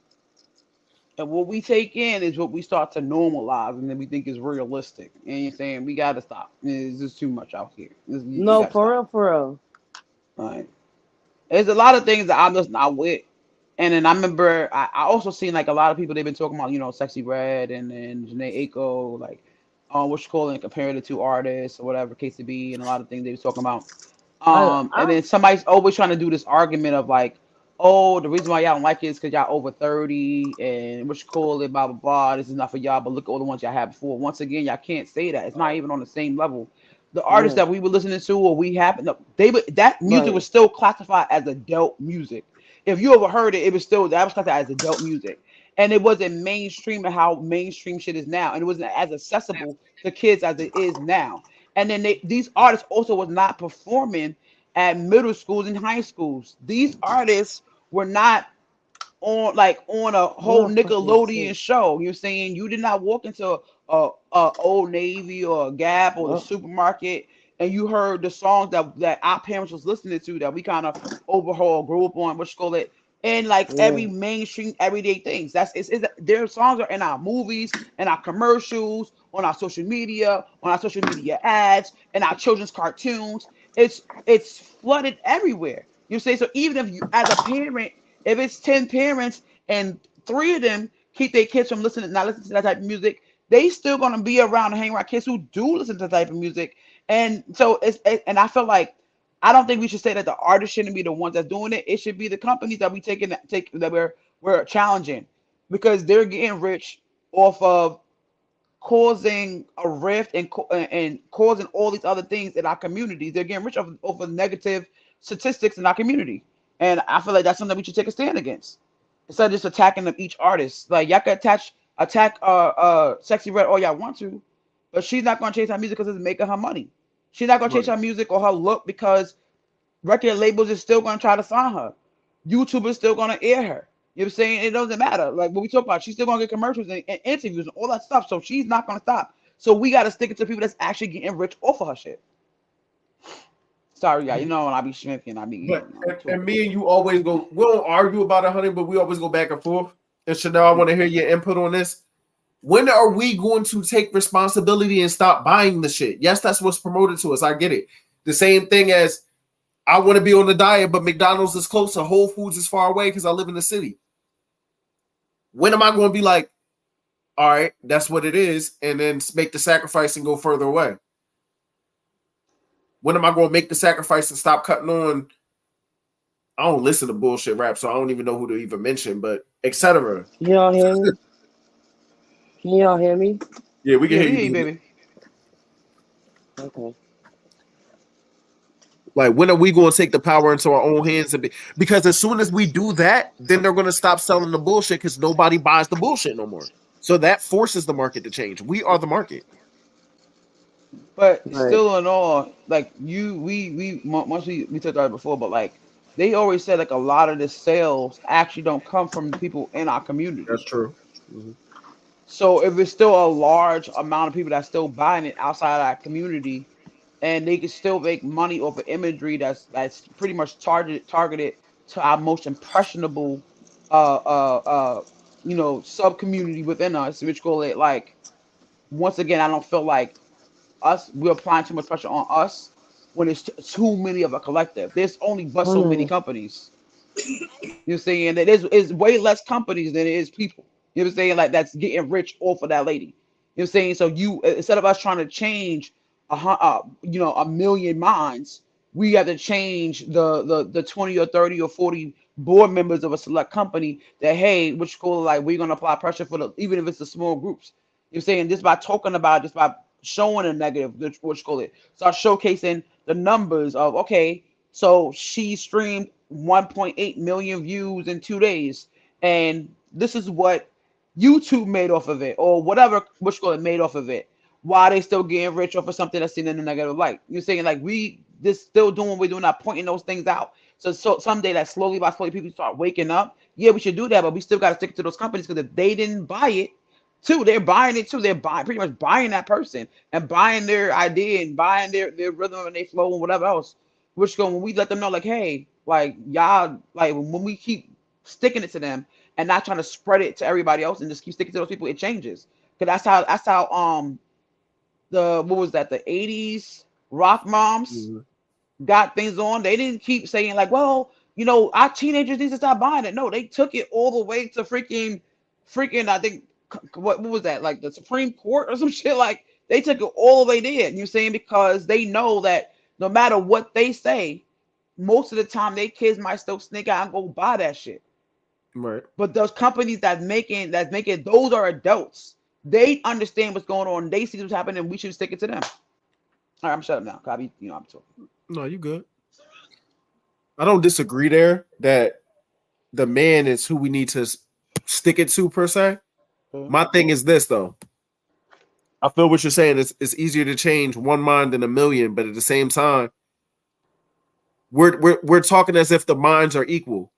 And what we take in is what we start to normalize, and then we think is realistic. And you're saying we gotta stop. It's just too much out here. You No, gotta for stop. real, for real. All right. There's a lot of things that I'm just not with. And then I remember I also seen like a lot of people they've been talking about, Sexy Red and Janae Aiko, like what you call it, comparing the two artists or whatever case to be, and a lot of things they was talking about. And I then somebody's always trying to do this argument of like, oh, the reason why y'all don't like it is because y'all over 30 and what you call it, blah blah blah. This is not for y'all, but look at all the ones y'all had before. Once again, y'all can't say that. It's not even on the same level. The artists yeah, that we were listening to or we happened no, they would that music right. was still classified as adult music. If you ever heard it, it was still that was classified as adult music. And it wasn't mainstream of how mainstream shit is now. And it wasn't as accessible to kids as it is now. And then these artists also was not performing at middle schools and high schools. These artists were not on a whole You're fucking Nickelodeon sick. show. You're saying you did not walk into a Old Navy or a Gap or the Well, supermarket and you heard the songs that our parents was listening to that we kind of overhaul grew up on, what you call it, and like yeah, every mainstream everyday things. Their songs are in our movies, in our commercials, on our social media ads, and our children's cartoons. It's flooded everywhere. You say so even if you as a parent if it's 10 parents and three of them keep their kids from not listening to that type of music, they still gonna be around and hang around kids who do listen to that type of music. And so and I feel like I don't think we should say that the artists shouldn't be the ones that's doing it. It should be the companies that we take that we're challenging because they're getting rich off of causing a rift and causing all these other things in our communities. They're getting rich off of negative statistics in our community. And I feel like that's something we should take a stand against. Instead of just attacking them each artist. Like y'all can attack Sexy Red all y'all want to, but she's not gonna change her music because it's making her money. She's not gonna change Right. her music or her look because record labels is still gonna try to sign her. YouTube is still gonna air her. You know what I'm saying? It doesn't matter. Like what we talk about, she's still gonna get commercials and interviews and all that stuff. So she's not gonna stop. So we gotta stick it to people that's actually getting rich off of her shit. Sorry, guys. You know when I be schmiffing, But I be and talking. me and you always go. We don't argue about it, honey, but we always go back and forth. And Chanel, I want to hear your input on this. When are we going to take responsibility and stop buying the shit? Yes, that's what's promoted to us. I get it. The same thing as I want to be on the diet, but McDonald's is closer, Whole Foods is far away because I live in the city. When am I going to be like, all right, that's what it is, and then make the sacrifice and go further away? When am I going to make the sacrifice and stop cutting on? I don't listen to bullshit rap, so I don't even know who to even mention, but etc. can y'all hear me? Can y'all hear me? Yeah, we can Yeah, hear we you, hear you, baby. baby. Okay. Like, when are we going to take the power into our own hands? Because as soon as we do that, then they're going to stop selling the bullshit because nobody buys the bullshit no more. So that forces the market to change. We are the market. But Right. still in all, like once we talked about it before, but like they always said like a lot of the sales actually don't come from the people in our community. That's true. Mm-hmm. So if it's still a large amount of people that's still buying it outside our community, and they can still make money off of imagery that's pretty much targeted to our most impressionable, uh, uh, uh, sub community within us, which call it like once again, I don't feel like we're applying too much pressure on us when it's too many of a collective. There's only but so many Mm. companies. You're saying that there's way less companies than it is people. You know what I'm saying? Like that's getting rich off of that lady. You know what I'm saying? So you instead of us trying to change a million minds, we have to change the 20 or 30 or 40 board members of a select company that hey, which call like we're gonna apply pressure for the even if it's the small groups. You're saying just by talking about just by showing a negative, which call it start showcasing the numbers of okay, so she streamed 1.8 million views in 2 days, and this is what YouTube made off of it, or whatever which call it made off of it. Why they still getting rich off of something that's seen in the negative light? You're saying like we just still doing what we're doing, not pointing those things out. So someday that slowly by slowly people start waking up. Yeah, we should do that, but we still got to stick to those companies because if they didn't buy it, too, they're buying it too. They're buying pretty much buying that person and buying their idea and buying their rhythm and their flow and whatever else. Which go when we let them know, like, hey, like y'all, like when we keep sticking it to them and not trying to spread it to everybody else and just keep sticking to those people, it changes. Cause that's how the what was that, the 80s rock moms Mhm. got things on. They didn't keep saying like, well, our teenagers need to stop buying it. No, they took it all the way to freaking. I think what was that, like the Supreme Court or some shit. Like they took it all the way there. You know saying because they know that no matter what they say, most of the time they kids might still sneak out and go buy that shit. Right. But those companies that's making those are adults. They understand what's going on. They see what's happening. We should stick it to them. All right, I'm shut up now. Copy. I'm talking. No, you good. I don't disagree there that the man is who we need to stick it to per se. My thing is this though. I feel what you're saying. It's easier to change one mind than a million, but at the same time, we're talking as if the minds are equal.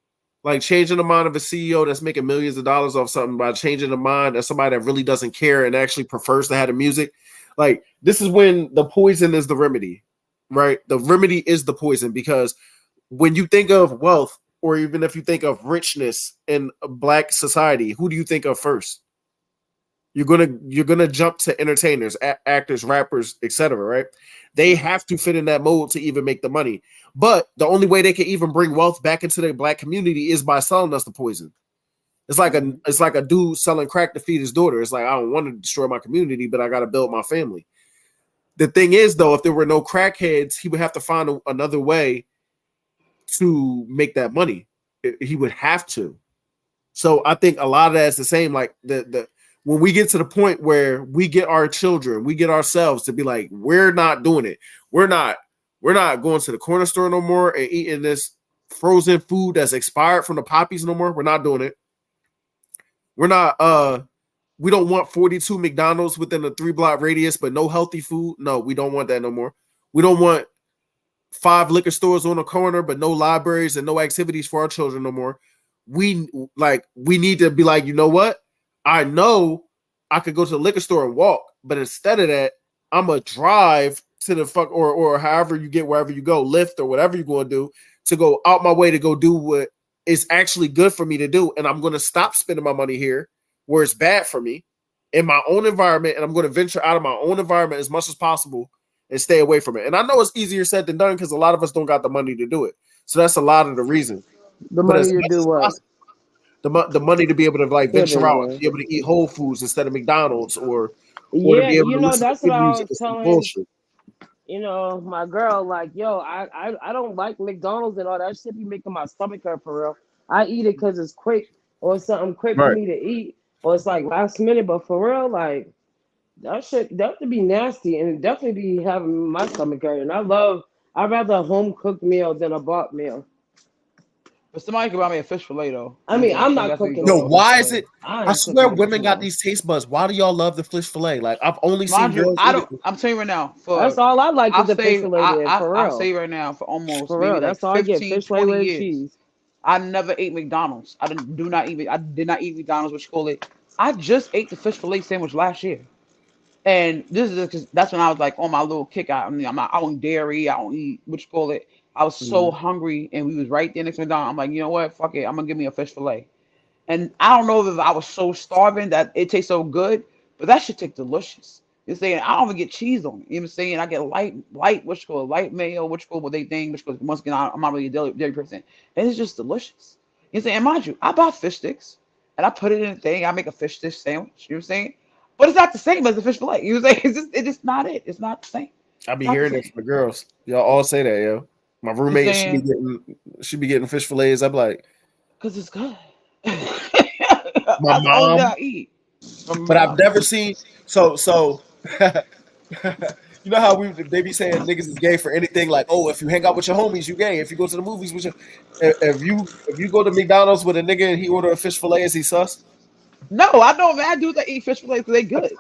Like changing the mind of a CEO that's making millions of dollars off something by changing the mind of somebody that really doesn't care and actually prefers to have the music. Like this is when the poison is the remedy, right? The remedy is the poison because when you think of wealth, or even if you think of richness in a black society, who do you think of first? You're gonna jump to entertainers, actors, rappers, etc. Right? They have to fit in that mold to even make the money. But the only way they can even bring wealth back into the black community is by selling us the poison. It's like a dude selling crack to feed his daughter. It's like I don't want to destroy my community, but I got to build my family. The thing is, though, if there were no crackheads, he would have to find another way to make that money. He would have to. So I think a lot of that is the same. Like the when we get to the point where we get our children, we get ourselves to be like, we're not doing it. We're not going to the corner store no more and eating this frozen food that's expired from the poppies no more. We're not doing it. We're not we don't want 42 McDonald's within a 3-block radius, but no healthy food. No, we don't want that no more. We don't want 5 liquor stores on the corner, but no libraries and no activities for our children no more. We need to be like, you know what? I know I could go to the liquor store and walk, but instead of that, I'm gonna drive to the fuck or however you get wherever you go, Lyft or whatever you're gonna do to go out my way to go do what is actually good for me to do, and I'm gonna stop spending my money here where it's bad for me in my own environment, and I'm gonna venture out of my own environment as much as possible and stay away from it. And I know it's easier said than done because a lot of us don't got the money to do it. So that's a lot of the reason. The But money as to much do as what? possible, the money to be able to like Yeah, venture out, baby. be able to eat Whole Foods instead of McDonald's, or to Yeah, be able to listen to that's what good I music was instead of telling, bullshit. my girl, like, yo, I don't like McDonald's and all that shit be making my stomach hurt for real. I eat it because it's quick or something quick for Right. me to eat, or it's like last minute, but for real, like, that shit definitely be nasty and definitely be having my stomach hurting. I'd rather a home cooked meal than a bought meal. But somebody could buy me a fish fillet though. I You know what I'm mean, saying? I'm So not definitely cooking go Yo, for a it. fish why is fillet. it? I I ain't swear cooking it, women got these taste buds. Why do y'all love the fish fillet? Like I've only seen Mind you, girls I eat it. don't. I'm telling you right now. That's all I like is I'll the fish say fillet I there, I for I'll say real. right now for almost For maybe real. like That's all I get. 15, Fish fillet 20 with years. cheese. I never ate McDonald's. I did not eat McDonald's, what you call it. I just ate the fish fillet sandwich last year. And this is because that's when I was like on my little kick out. I mean, I don't dairy, I don't eat what you call it. I was so Mhm. hungry, and we was right there next to McDonald's. I'm like, you know what? Fuck it, I'm gonna give me a fish fillet. And I don't know if I was so starving that it tastes so good, but that shit tastes delicious. You're saying I don't even get cheese on it. You know what I'm saying? I get light, what's called light mayo, what's called what they think, which goes once again, I'm not really a dairy person. And it's just delicious. You know what I'm saying? And mind you, I buy fish sticks and I put it in a thing. I make a fish stick sandwich. You know what I'm saying? But it's not the same as a fish fillet. You know what I'm saying? It's just not it. It's not the same. I It's be not the hearing it same. from the girls. Y'all all say that, yo. My You know what I'm roommate, saying? she be getting fish fillets. I'm like, Because it's good. my That's the only thing mom, I eat. From but I've never seen so you know how they be saying niggas is gay for anything like, oh, if you hang out with your homies, you gay. If you go to the movies with your if you go to McDonald's with a nigga and he order a fish fillet, is he sus? No, I don't. Man, I do that eat fish fillets because they good.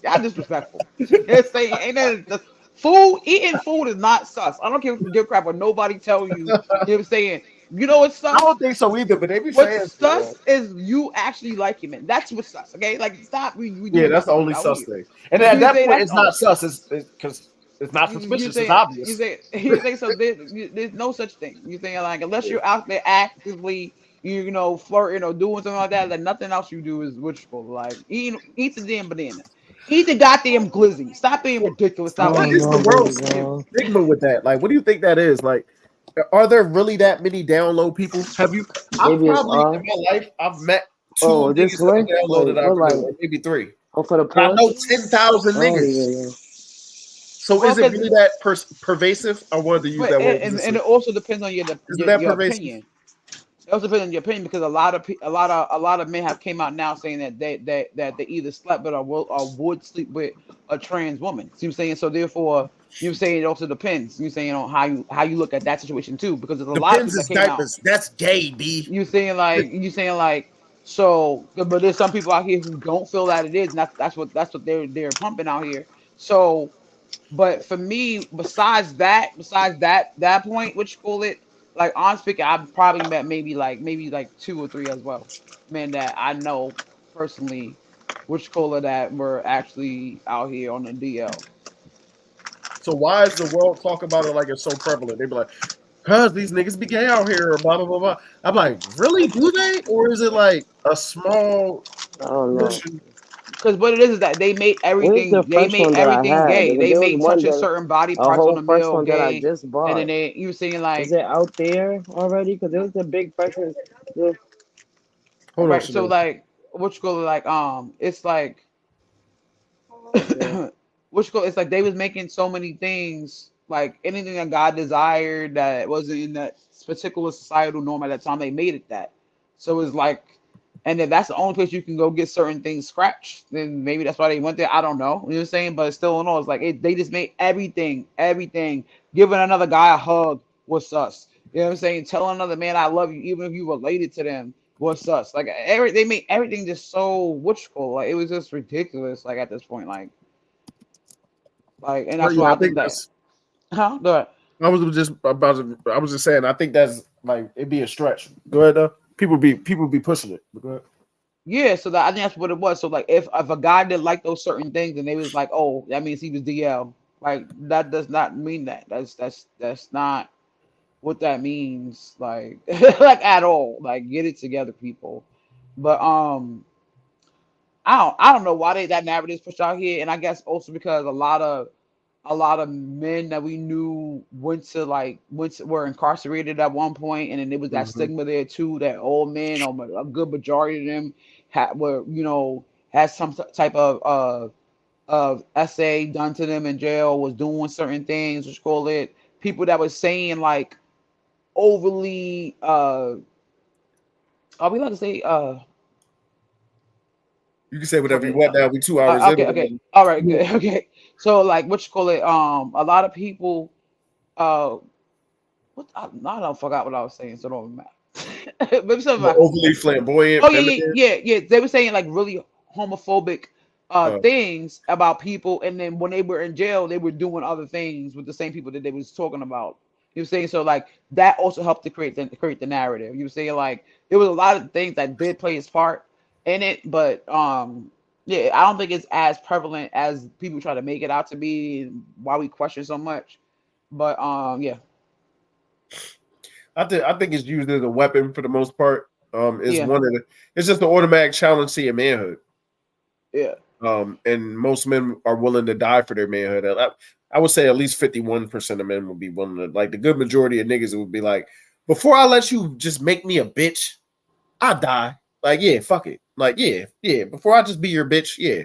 Y'all disrespectful. It's saying ain't that the food eating food is not sus. I don't care if you give crap what nobody tell you. You know what I'm saying? You know what's I sus? don't think so either, but they be What's saying so, yo. sus is you actually like him, and that's what's sus. Okay, like stop. We Yeah, doing that's the stuff only out sus here. thing. And then at You that say point, that's it's all. not sus. It's because it's not You suspicious. It's say you obvious. say you say so. There's no such thing. You saying like unless Yeah. you're out there actively, you know, flirting or doing something like that, like nothing else you do is wishful. Like eat the damn banana, eat the goddamn glizzy. Stop being So, ridiculous. so Stop what Oh eating is the no, food. baby world's girl. stigma with that? Like, what do you think that is? Like, are there really that many down low people? Have you? I've Maybe it's probably in my life I've met two oh this niggas that way? are down low Wait, that I what really like know, maybe three. oh for the But I know push? 10,000 Oh niggas. yeah, yeah. So Well, is it because really that pervasive? I wanted to use but that word and because it also depends on is it that your pervasive? opinion. It also depends on your opinion because a lot of men have came out now saying that they either slept with or would sleep with a trans woman. See what I'm saying? So therefore, you're saying it also depends. You're saying on how you look at that situation too, because there's a lot of Depends people that is came out. diapers. That's gay, B. You saying like so, but there's some people out here who don't feel that it is, and that's what they're pumping out here. So but for me, besides that point, which you call it, like on speaking, I've probably met maybe like two or three as well, men that I know personally, which you call it that were actually out here on the DL. So why is the world talk about it like it's so prevalent? They be like, cause these niggas be gay out here, or blah blah blah blah. I'm like, really? Do they? Or is it like a small I don't know. portion? Because what it is that Where's the they fresh made one that I everything had? gay. Because They there was made one touching that certain body a parts on whole the fresh male one that I gay, just and then bought. you saying Is like, it out there already? Because there was a big fresh one. Yeah. Hold on, right, so Chanel. like what you call it like it's like Yeah. which go it's like they was making so many things like anything that God desired that wasn't in that particular societal norm at that time they made it that. So it's like, and if that's the only place you can go get certain things scratched, then maybe that's why they went there. I don't know. You know what I'm saying? But still in all, it's like they just made everything. Giving another guy a hug was sus. You know what I'm saying? Telling another man I love you, even if you related to them, was sus. Like they made everything just so witchful. Like it was just ridiculous. Like at this point, and Well, that's yeah, why I I think think that, that's. huh? Go ahead. I was just about to. I was just saying. I think that's like it'd be a stretch. Go ahead, though. People be pushing it. But go ahead. Yeah, so that I think that's what it was. So like, if a guy didn't like those certain things, and they was like, oh, that means he was DL. Like that does not mean that. That's not what that means. Like like at all. Like get it together, people. But I don't know why that narrative is pushed out here, and I guess also because a lot of men that we knew were incarcerated at one point, and then there was that Mhm. stigma there too that all men or a good majority of them had some type of essay done to them in jail, was doing certain things, which call it people that was saying like overly are we allowed to say You can say fuck whatever you it. want. Now we 2 hours in. Okay, okay, all right, good. Okay, so like what you call it a lot of people uh I don't forgot what I was saying, so don't matter. Maybe something The about overly flamboyant, oh yeah, yeah, feminine. yeah, yeah. They were saying like really homophobic Uh, things about people, and then when they were in jail, they were doing other things with the same people that they was talking about. You were saying so like that also helped to create the narrative. You were saying like there was a lot of things that did play its part in it, but Yeah, I don't think it's as prevalent as people try to make it out to be, and why we question so much. But yeah, I think it's used as a weapon for the most part. Is yeah, one of the. It's just an automatic challenge to your manhood. yeah. And most men are willing to die for their manhood. I would say at least 51% of men would be willing to, like the good majority of niggas would be like, before I let you just make me a bitch, I die. Like, yeah, fuck it. Like, yeah, yeah. Before I just be your bitch, yeah.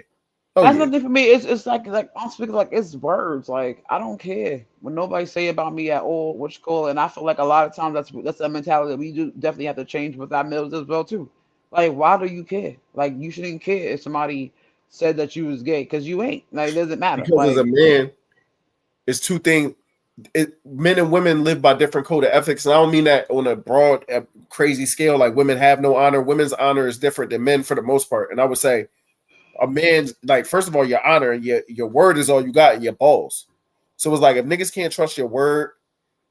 Oh That's yeah. nothing for me. It's like I'm speaking like it's words. Like I don't care what nobody say about me at all. What you call it. And I feel like a lot of times that's a mentality that we do definitely have to change with our males as well too. Like why do you care? Like you shouldn't care if somebody said that you was gay because you ain't. Like it doesn't matter. Because as a Like man, it's two things. Men and women live by different code of ethics, and I don't mean that on a broad, crazy scale. Like women have no honor. Women's honor is different than men for the most part. And I would say a man's like, first of all, your honor and your word is all you got, and your balls. So it's like if niggas can't trust your word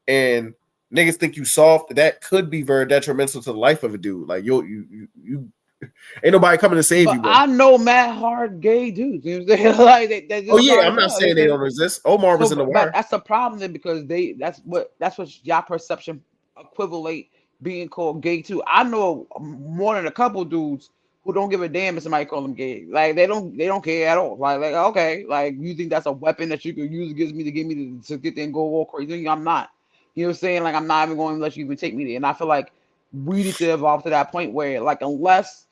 and niggas think you soft, that could be very detrimental to the life of a dude. Like you ain't nobody coming to save but you, bro. I know mad hard gay dudes. You know what I'm saying? Like they Oh just yeah, hard I'm as not hell. You know saying what they I'm don't saying? exist. Omar So, was in the but wire. that's the problem then because that's what y'all perception equivalent being called gay too. I know more than a couple dudes who don't give a damn if somebody call them gay. Like they don't care at all. Like okay, like you think that's a weapon that you could use against me to get me to get there and go all crazy? I'm not. You know what I'm saying? Like I'm not even going to let you even take me there. And I feel like we need to evolve to that point where like unless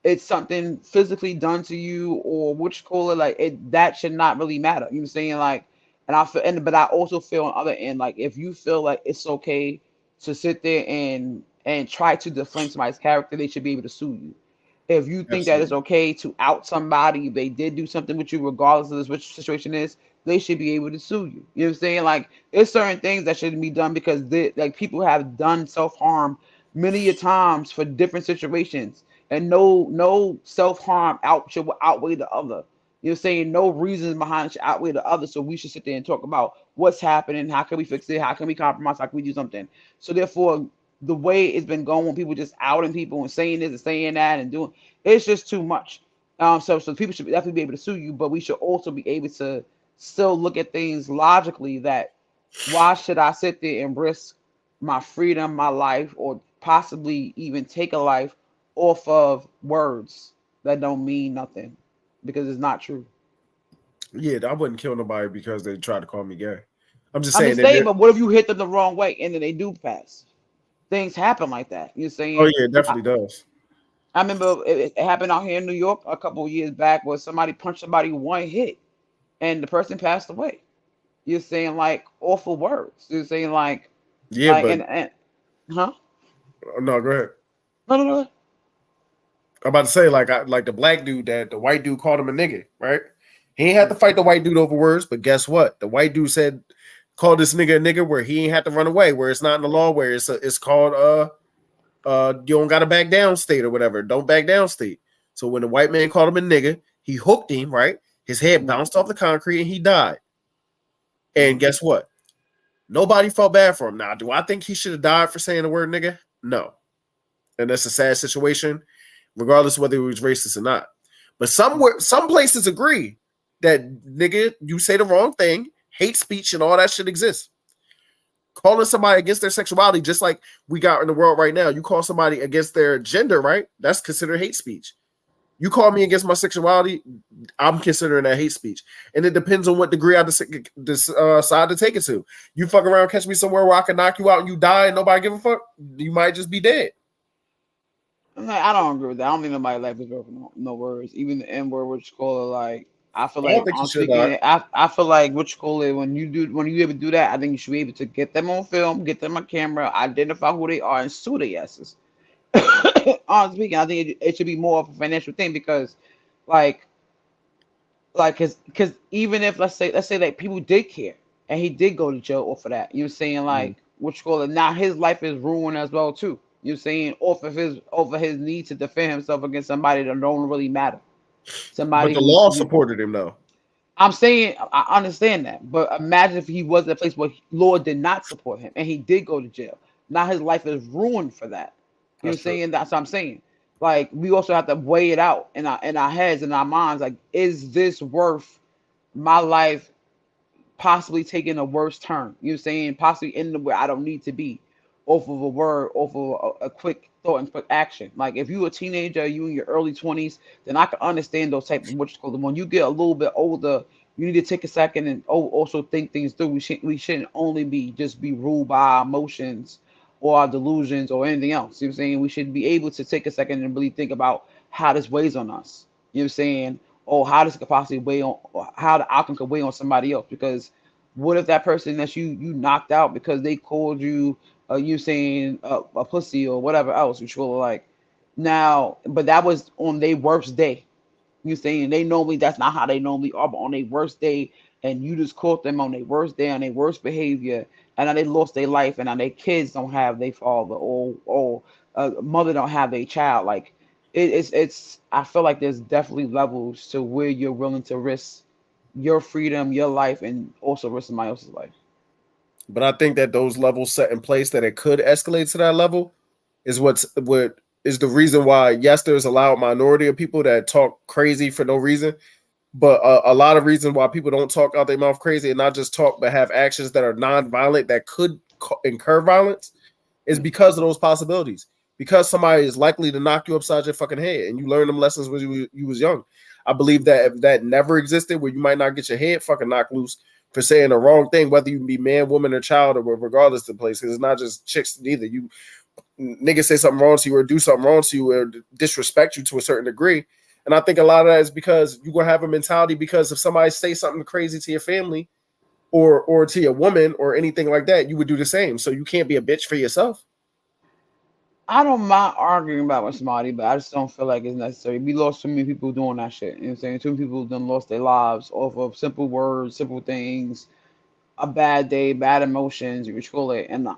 it's something physically done to you or which call it like it that should not really matter. You know what I'm saying? Like and I feel and but I also feel on the other end, like if you feel like it's okay to sit there and try to deflame somebody's character, they should be able to sue you. If you think that it's Absolutely. okay to out somebody, if they did do something with you, regardless of this which situation is, they should be able to sue you. You know what I'm saying? Like there's certain things that shouldn't be done because like people have done self harm many a times for different situations, and no self harm out should outweigh the other. You're saying no reasons behind it should outweigh the other, so we should sit there and talk about what's happening, how can we fix it, how can we compromise, how can we do something. So therefore, the way it's been going, when people just outing people and saying this and saying that and doing, it's just too much. So people should definitely be able to sue you, but we should also be able to still look at things logically. That why should I sit there and risk my freedom, my life, or possibly even take a life off of words that don't mean nothing because it's not true. Yeah, I wouldn't kill nobody because they tried to call me gay. I'm just I'm saying just that. saying, but what if you hit them the wrong way and then they do pass? Things happen like that. You're Oh saying, yeah, it I, definitely does. I remember it happened out here in New York a couple of years back where somebody punched somebody one hit and the person passed away. You're saying like awful words. You're saying Yeah, but and huh? no, go ahead. No, no, no. I'm about to say like the black dude that the white dude called him a nigga, right? He ain't had to fight the white dude over words, but guess what? The white dude said called this nigga a nigga where he ain't had to run away, where it's not in the law, where it's called you don't gotta back down state or whatever. Don't back down state. So when the white man called him a nigga, he hooked him, right? His head Mm-hmm. bounced off the concrete and he died. And Mm-hmm. guess what? Nobody felt bad for him. Now, do I think he should have died for saying the word nigga? No. And that's a sad situation, regardless of whether he was racist or not. But some places agree that nigga, you say the wrong thing, hate speech and all that shit exists. Calling somebody against their sexuality, just like we got in the world right now, you call somebody against their gender, right? That's considered hate speech. You call me against my sexuality, I'm considering that hate speech. And it depends on what degree I decide to take it to. You fuck around, catch me somewhere where I can knock you out and you die and nobody give a fuck, you might just be dead. I don't agree with that. I don't think nobody life is worth no words. Even the N word, which call it like I feel I don't like think you I'm should die. speaking. I feel like what you call it when you able to do that. I think you should be able to get them on film, get them on camera, identify who they are, and sue their asses. Honestly speaking, I think it should be more of a financial thing because, like, because even if let's say that people did care and he did go to jail off of that, you're saying Mhm. like what you call it now his life is ruined as well too. You're saying off of his need to defend himself against somebody that don't really matter, But somebody the who's law you. supported him though. I'm saying I understand that, but imagine if he was in a place where Lord did not support him and he did go to jail. Now his life is ruined for that. You know what That's I'm true. saying? That's what I'm saying. Like we also have to weigh it out in our heads and our minds. Like, is this worth my life possibly taking a worse turn? You know what I'm saying? Possibly ending where I don't need to be off of a word, off of a quick thought and quick action. Like if you a teenager, you in your early 20s, then I can understand those type of what you call them. When you get a little bit older, you need to take a second and also think things through. We shouldn't only just be ruled by our emotions or our delusions or anything else. You know what I'm saying? We should be able to take a second and really think about how this weighs on us. You know what I'm saying? Or how this could possibly weigh on, or how the outcome could weigh on somebody else. Because what if that person that you knocked out because they called you, you saying a pussy or whatever else, which will like now, but that was on their worst day. You saying they normally that's not how they normally are, but on their worst day, and you just caught them on their worst day, on their worst behavior, and now they lost their life, and now their kids don't have their father, or mother don't have their child. Like it's. I feel like there's definitely levels to where you're willing to risk your freedom, your life, and also risk somebody else's life. But I think that those levels set in place that it could escalate to that level is what is the reason why. Yes, there's a loud minority of people that talk crazy for no reason, but a lot of reasons why people don't talk out their mouth crazy and not just talk but have actions that are non-violent that could incur violence is because of those possibilities. Because somebody is likely to knock you upside your fucking head, and you learn them lessons when you was young. I believe that if that never existed, where you might not get your head fucking knocked loose for saying the wrong thing, whether you be man, woman, or child, or regardless of the place, because it's not just chicks neither. You niggas say something wrong to you or do something wrong to you or disrespect you to a certain degree. And I think a lot of that is because you're gonna have a mentality because if somebody say something crazy to your family or to your woman or anything like that, you would do the same. So you can't be a bitch for yourself. I don't mind arguing about with somebody, but I just don't feel like it's necessary. We lost too many people doing that shit. You know what I'm saying? Too many people done lost their lives off of simple words, simple things, a bad day, bad emotions, you call it. And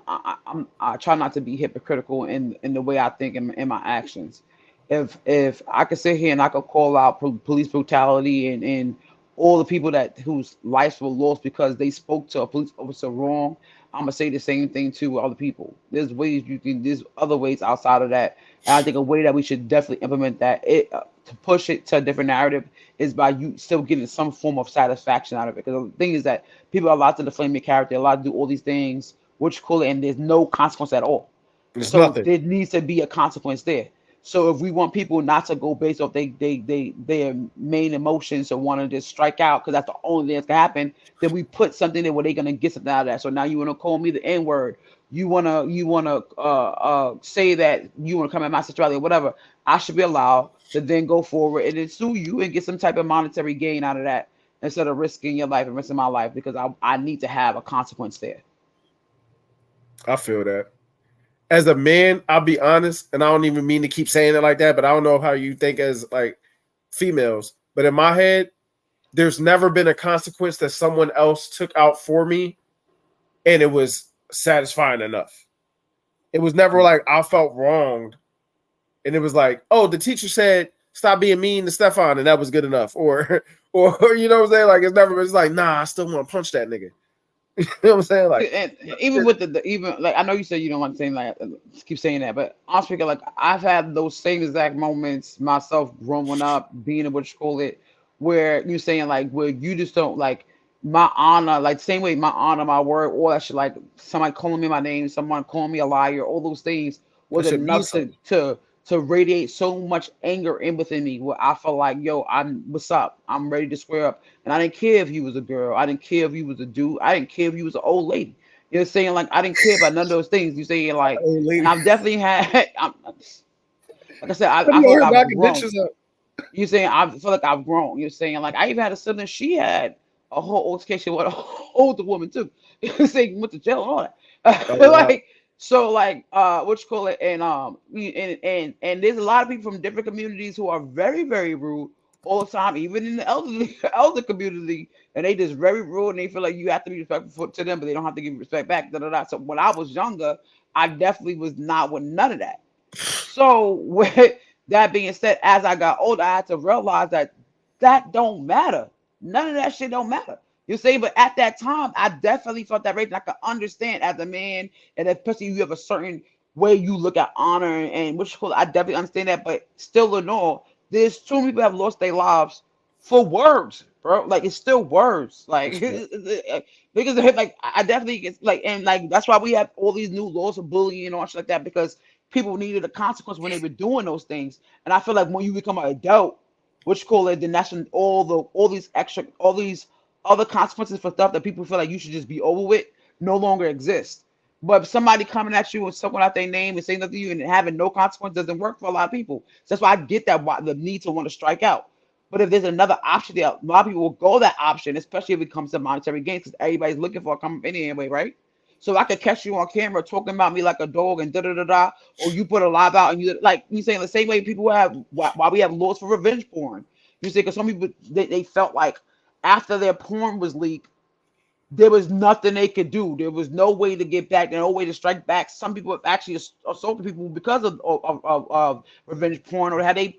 I try not to be hypocritical in the way I think in my actions. If I could sit here and I could call out police brutality and all the people that whose lives were lost because they spoke to a police officer wrong, I'm gonna say the same thing to other people. There's ways you can. There's other ways outside of that, and I think a way that we should definitely implement that it to push it to a different narrative is by you still getting some form of satisfaction out of it. Because the thing is that people are allowed to deflame your character, allowed to do all these things, which cool, and there's no consequence at all. It's So nothing. there needs to be a consequence there. So if we want people not to go based off their main emotions or want to just strike out because that's the only thing that's gonna happen, then we put something there where they're gonna get something out of that. So now you wanna call me the N word. You wanna say that you wanna come at my sexuality or whatever. I should be allowed to then go forward and then sue you and get some type of monetary gain out of that instead of risking your life and risking my life because I need to have a consequence there. I feel that. As a man, I'll be honest, and I don't even mean to keep saying it like that, but I don't know how you think as like females. But in my head, there's never been a consequence that someone else took out for me and it was satisfying enough. It was never like I felt wronged and it was like, oh, the teacher said stop being mean to Stefan and that was good enough. Or you know what I'm saying? Like it's like, nah, I still want to punch that nigga. You know what I'm saying? Like And even with the even like I know you said you don't want to say like keep saying that, but I'm speaking like I've had those same exact moments myself growing up, being in what you call it, where you saying like where you just don't like my honor, like same way my honor, my word, all that shit, like somebody calling me my name, someone calling me a liar, all those things that was should mean enough something. to radiate so much anger in within me where I felt like, yo, I'm what's up? I'm ready to square up. And I didn't care if you was a girl. I didn't care if you was a dude. I didn't care if you was an old lady. You're saying like I didn't care about none of those things. You saying like, Old and lady. I've definitely had. Like I said, What I are feel like you I've knocking grown. bitches up? You're saying I feel like I've grown. You're saying like I even had a sibling. She had a whole altercation with an older woman too. You're saying went to jail and all that. Oh wow. Like so, like what you call it, and there's a lot of people from different communities who are very rude all the time, even in the elderly elder community, and they just very rude and they feel like you have to be respectful to them, but they don't have to give respect back. Da, da, da. So when I was younger, I definitely was not with none of that. So with that being said, as I got older, I had to realize that that don't matter. None of that shit don't matter. You see, but at that time, I definitely felt that rage. And I could understand as a man, and especially you have a certain way you look at honor and which cool. I definitely understand that, but still in all, there's too many people have lost their lives for words, bro. Like it's still words. Like because like I definitely it's like and like that's why we have all these new laws of bullying and all shit like that because people needed a consequence when they were doing those things. And I feel like when you become an adult, which call it then that's when all these extra all these other consequences for stuff that people feel like you should just be over with no longer exist. But somebody coming at you and someone out their name and saying nothing to you and having no consequence doesn't work for a lot of people. So that's why I get that why the need to want to strike out. But if there's another option there, a lot of people will go that option, especially if it comes to monetary gains, because everybody's looking for a come in anyway, right? So I could catch you on camera talking about me like a dog and da da da da, or you put a live out and you like you saying the same way people have why we have laws for revenge porn. You say because some people they felt like after their porn was leaked there was nothing they could do. There was no way to get back, no way to strike back. Some people have actually assaulted people because of revenge porn, or how they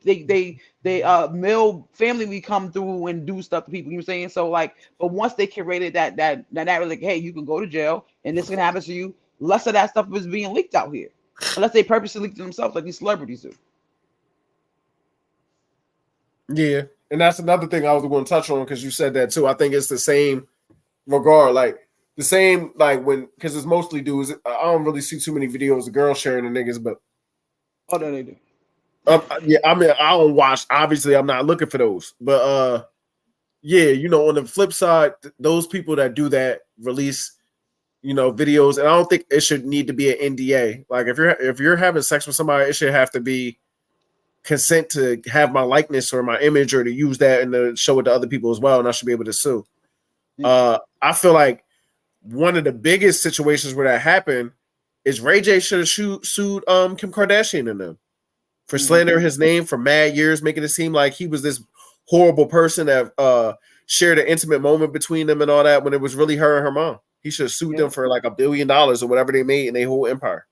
male family we come through and do stuff to people. You know what I'm saying? So like, but once they curated that was like, hey, you can go to jail and this can happen to you. Less of that stuff was being leaked out here, unless they purposely leaked it themselves, like these celebrities do. Yeah, and that's another thing I was going to touch on because you said that too. I think it's the same regard, like the same, like when because it's mostly dudes. I don't really see too many videos of girls sharing the niggas, but Oh, no, they do. yeah, I mean, I don't watch. Obviously, I'm not looking for those, but yeah, you know, on the flip side, those people that do that release, you know, videos, and I don't think it should need to be an NDA. Like if you're having sex with somebody, it should have to be consent to have my likeness or my image or to use that and to show it to other people as well, and I should be able to sue. I feel like one of the biggest situations where that happened is Ray J should have sued Kim Kardashian and them for slandering his name for mad years, making it seem like he was this horrible person that shared an intimate moment between them and all that when it was really her and her mom. He should have sued them for like $1 billion or whatever they made in their whole empire.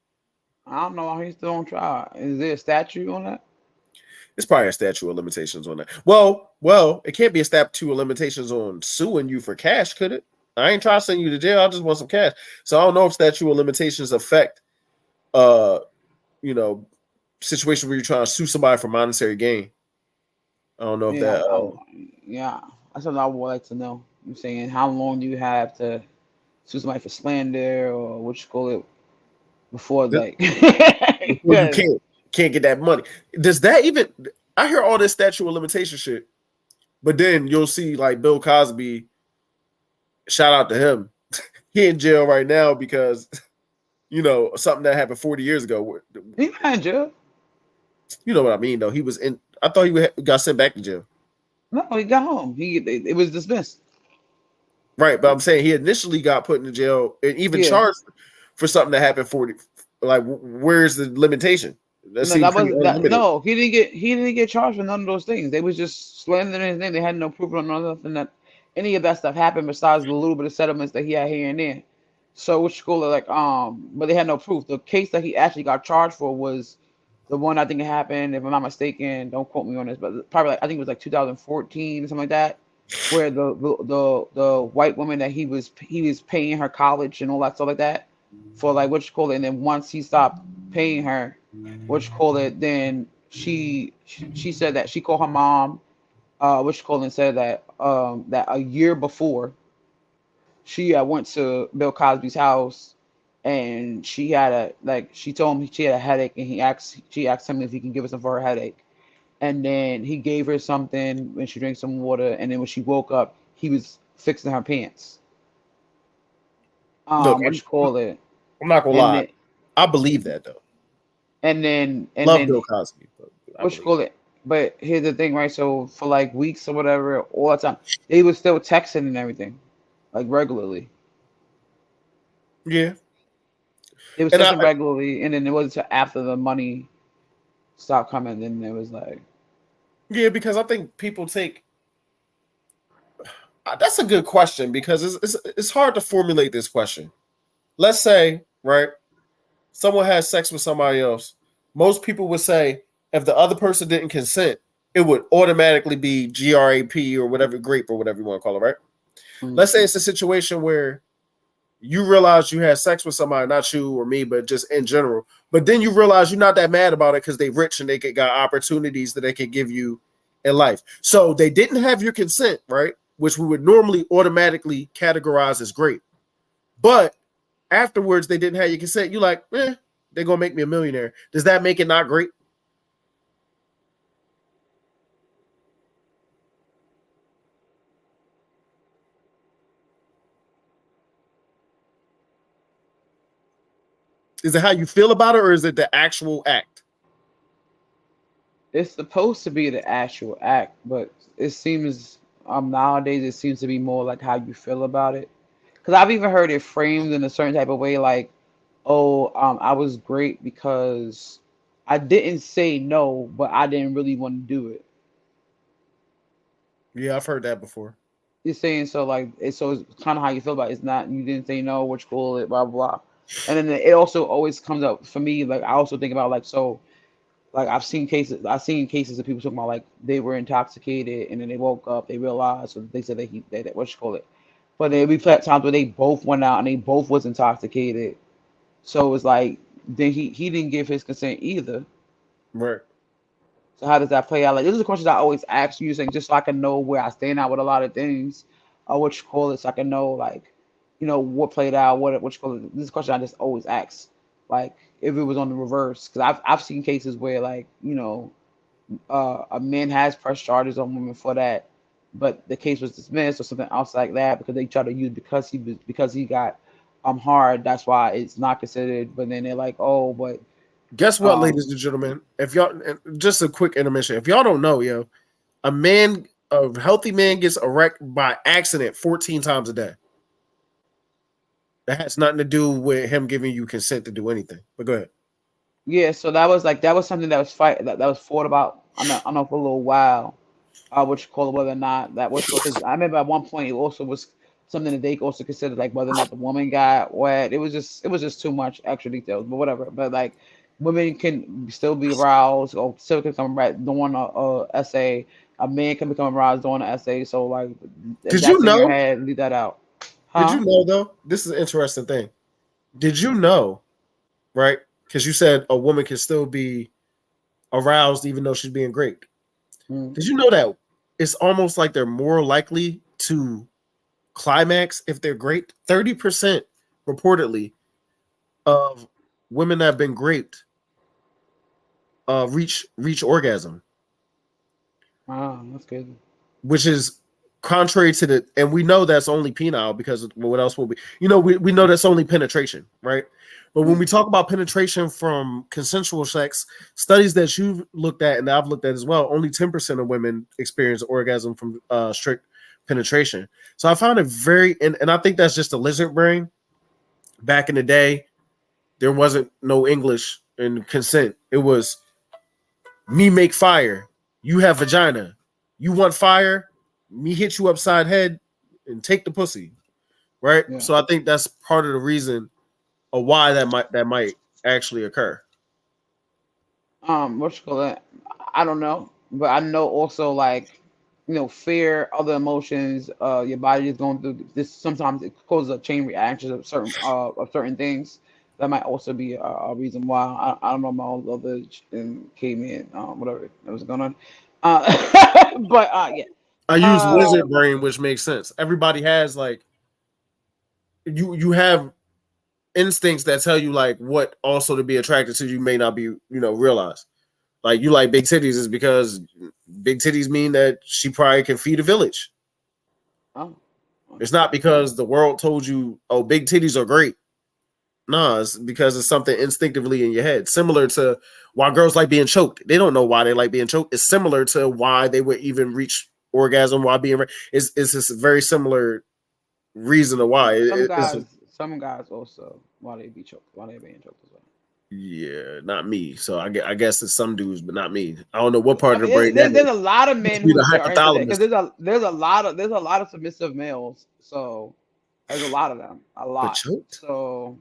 I don't know why he's still on trial. Is there a statute on that? It's probably a statute of limitations on that. Well, it can't be a statute of limitations on suing you for cash, could it? I ain't trying to send you to jail. I just want some cash. So I don't know if statute of limitations affect, you know, situation where you're trying to sue somebody for monetary gain. I don't know if Yeah, that. yeah. That's what I would like to know. I'm saying, how long do you have to sue somebody for slander or what you call it before, like, Before you 'cause- can't get that money. Does that even? I hear all this statute of limitation shit, but then you'll see like Bill Cosby. Shout out to him. He in jail right now because you know something that happened 40 years ago. he not in jail. You know what I mean, though. He was in. I thought he got sent back to jail. No, he got home. It was dismissed. Right, but I'm saying he initially got put in jail and even Yeah. charged for something that happened 40. Like, where's the limitation? That No, seems that pretty was that. unlimited. No, he didn't get charged for none of those things. They was just slandering his name. They had no proof or nothing that any of that stuff happened besides the little bit of settlements that he had here and there. So which school like but they had no proof. The case that he actually got charged for was the one I think it happened, if I'm not mistaken. Don't quote me on this, but probably like, I think it was like 2014 or something like that, where the white woman that he was paying her college and all that stuff like that for like what you call it, and then once he stopped paying her, what you call it, then she said that she called her mom, what you call it, and said that that a year before she went to Bill Cosby's house and she had a like she told him she had a headache and she asked him if he can give her some for her headache. And then he gave her something when she drank some water, and then when she woke up, he was fixing her pants. Look, What you call it? I'm not gonna And lie. then I believe that though. and Love then Bill Cosby, but I what you believe call it? But here's the thing, right? So for like weeks or whatever, all the time, they was still texting and everything, like regularly. it. Yeah, They was and texting regularly, and then it wasn't until after the money stopped coming, then it was like, yeah, because I think people take. That's a good question because it's hard to formulate this question. Let's say, right, someone has sex with somebody else. Most people would say if the other person didn't consent, it would automatically be GRAP or whatever, grape or whatever you want to call it, right? mm, Let's say it's a situation where You realize you had sex with somebody, not you or me, but just in general. But then you realize you're not that mad about it because they rich and they got opportunities that they could give you in life. So they didn't have your consent, right? Which we would normally automatically categorize as great. But afterwards, they didn't have your consent. You like, they're gonna make me a millionaire. Does that make it not great? Is it how you feel about it, or is it the actual act? It's supposed to be the actual act, but it seems nowadays it seems to be more like how you feel about it. Because I've even heard it framed in a certain type of way, like, "Oh, I was great because I didn't say no, but I didn't really want to do it." Yeah, I've heard that before. You're saying so, like, it's kind of how you feel about it. It's not you didn't say no, what you call it, blah blah blah. And then it also always comes up for me. Like I also think about like so. Like I've seen cases of people talking about like they were intoxicated and then they woke up, they realized, so they said that what you call it. But there be times where they both went out and they both was intoxicated. So it's like then he didn't give his consent either. Right. So how does that play out? Like this is a question I always ask you, saying just so I can know where I stand out with a lot of things, or what you call it, so I can know like, what played out, what you call it. This is a question I just always ask, like if it was on the reverse, because I've seen cases where like a man has pressed charges on women for that, but the case was dismissed or something else like that because they try to use because he got hard. That's why it's not considered. But then they're like, oh, but Guess what, um ladies and gentlemen? If y'all, just a quick intermission. If y'all don't know, a healthy man gets erect by accident 14 times a day. That has nothing to do with him giving you consent to do anything. But go ahead. Yeah, so that was something that was fought about. I know for a little while. What you call it, whether or not that was because I remember at one point it also was something that they also considered like whether or not the woman got wet. It was just too much extra details, but whatever. But like women can still be aroused or still can come right during a essay. A man can become aroused during an essay. So like if Did you that's in your know? head, leave that out, Did huh? you know though? This is an interesting thing. Did you know, right? Because you said a woman can still be aroused even though she's being raped. Mm. Did you know that it's almost like they're more likely to climax if they're raped? 30% reportedly of women that have been raped reach orgasm, Wow, that's good. which is contrary to the, and we know that's only penile because what else will be, we know that's only penetration, right? But when Mm. we talk about penetration from consensual sex, studies that you've looked at and I've looked at as well, only 10% of women experience orgasm from strict penetration. So I found it very, and I think that's just a lizard brain. Back in the day, there wasn't no English and consent. It was me make fire, you have vagina. You want fire, me hit you upside head and take the pussy, right? Yeah. So I think that's part of the reason of why that might actually occur. What you call it? I don't know, but I know also like, fear, other emotions. Your body is going through this. Sometimes it causes a chain reaction of certain things. That might also be a reason why. I don't know my own other and came in, whatever that was going on. But yeah. I use Uh, lizard brain, which makes sense. Everybody has like you have instincts that tell you like what also to be attracted to you may not be realized. Like you like big titties is because big titties mean that she probably can feed a village. oh, It's not because the world told you, oh, big titties are great. No, it's because it's something instinctively in your head. Similar to why girls like being choked. They don't know why they like being choked. It's similar to why they would even reach orgasm while being. It's just a very similar reason of why. some It's guys, some guys also why they being choked as well. yeah, not me. So I guess it's some dudes, but not me. I don't know what part I of the mean, brain that there's is. a lot of It must men be who the are into that hypothalamus. because there's a lot of submissive males. So there's a lot of them, a But lot. choked? So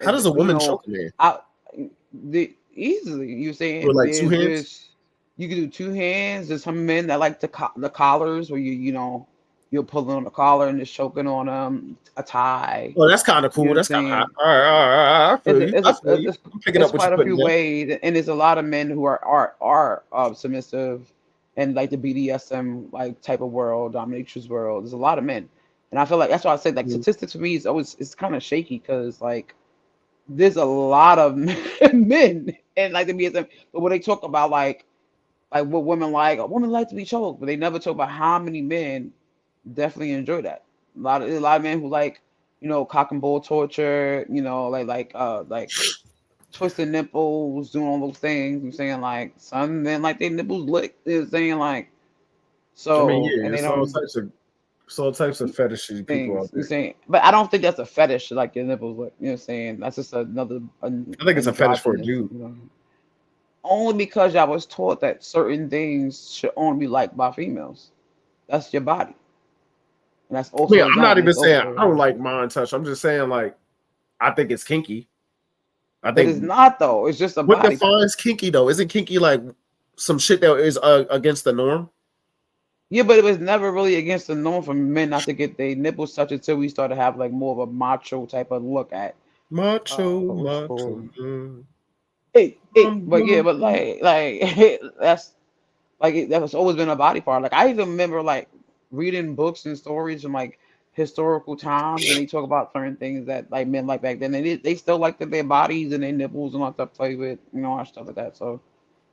How does a but woman choke a man? I easily you With saying like two hands? there's you can do two hands. There's some men that like the collars where you know you're pulling on the collar and just choking on a tie. Well, that's kind of You know cool. what I'm That's kind of saying? all right. I feel you. It's I a, feel you. it's, I'm picking it's up what quite you're a putting few down. ways, and there's a lot of men who are submissive and like the BDSM like type of world, dominatrix world. There's a lot of men, and I feel like that's why I said like Mhm. statistics for me is always it's kind of shaky because like there's a lot of men and like the BDSM, but when they talk about like what women like to be choked, but they never talk about how many men definitely enjoy that. A lot of men who like cock and bull torture, like twisting nipples, doing all those things. I'm saying like some men like their nipples licked. They're saying like I mean, so, and yeah, they don't it's all types of fetishy people out things. You there. saying, but I don't think that's a fetish like your nipples licked. You know what I'm saying? That's just another I think it's a fetish for a androgynous. dude. Only because I was taught that certain things should only be liked by females. That's your body, and that's I mean, also a I'm not zone. even It's saying I also, don't like mind touch. I'm just saying like I think it's kinky. I but it's think not though. It's just a what body part. defines kinky though? Isn't kinky like some shit that is against the norm? Yeah, but it was never really against the norm for men not to get their nipples touched until we started to have like more of a macho type of look at Macho, what's it macho. called? But yeah, but Mm. like that's that was always been a body part. Like I even remember like reading books and stories from like historical times, and they talk about certain things that like men like back then. And they still like their bodies and their nipples and all that stuff play with, and stuff like that. So,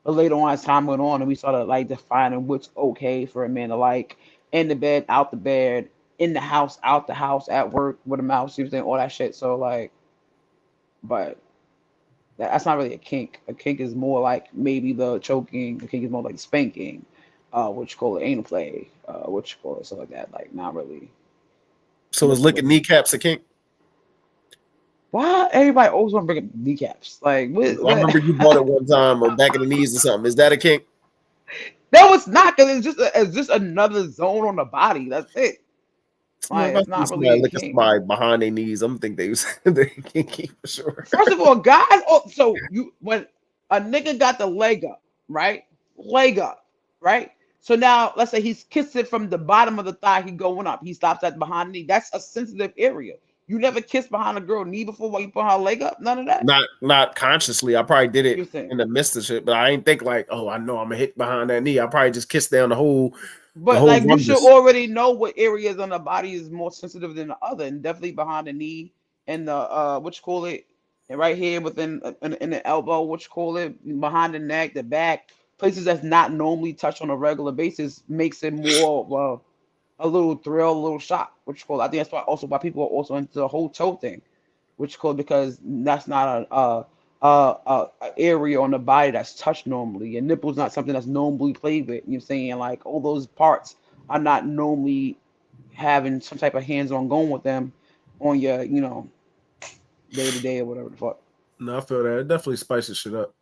but later on, as time went on, and we started like defining what's okay for a man to like in the bed, out the bed, in the house, out the house, at work with a mouse, you know what I'm saying, all that shit. So like, but that's not really a kink. A kink is more like maybe the choking. A kink is more like spanking, what you call it, anal play, what you call it, stuff like that. Like not really So is looking, licking looking. kneecaps a kink? Why everybody always want to bring up kneecaps? Like what? I What? remember you bought it one time or back in the knees or something. Is that a kink? No, it's not because it's just another zone on the body. That's it. Man, Like if I it's see not really somebody a licking kink. somebody behind their knees, I'm think they was they kinky for sure. First of all, guys. Oh, so you when a nigga got the leg up, right? Leg up, right? So now let's say he's kissing from the bottom of the thigh, he going up. He stops at behind the knee. That's a sensitive area. You never kissed behind a girl knee before while you put her leg up. None of that. Not consciously. I probably did You it think? in the midst of shit, but I ain't think like, oh, I know I'm gonna hit behind that knee. I probably just kissed down the But whole like you should rungus. already know what areas on the body is more sensitive than the other, and definitely behind the knee and the what you call it, and right here within in the elbow, what you call it, behind the neck, the back, places that's not normally touched on a regular basis makes it more a little thrill, a little shock, which you call. I think that's why also why people are also into the whole toe thing, which is called because that's not a area on the body that's touched normally. Your nipple's not something that's normally played with. You're saying like all those parts are not normally having some type of hands-on going with them on your day to day or whatever the fuck. No, I feel that. It definitely spices shit up.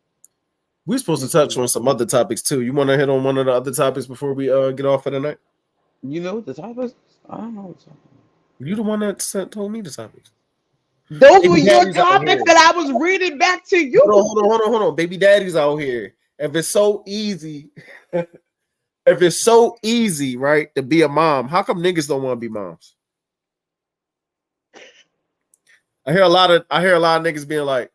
We supposed to Yes, touch sir. on some other topics too. You want to hit on one of the other topics before we get off for the night? You know what the type is? I don't know what the type is. You the one that told me the topics. Those were Baby your daddies out topics here. that I was reading back to Hold you. on, hold on, hold on, hold on. Baby daddies out here. If it's so easy, if it's so easy, right, to be a mom, how come niggas don't want to be moms? I hear a lot of niggas being like,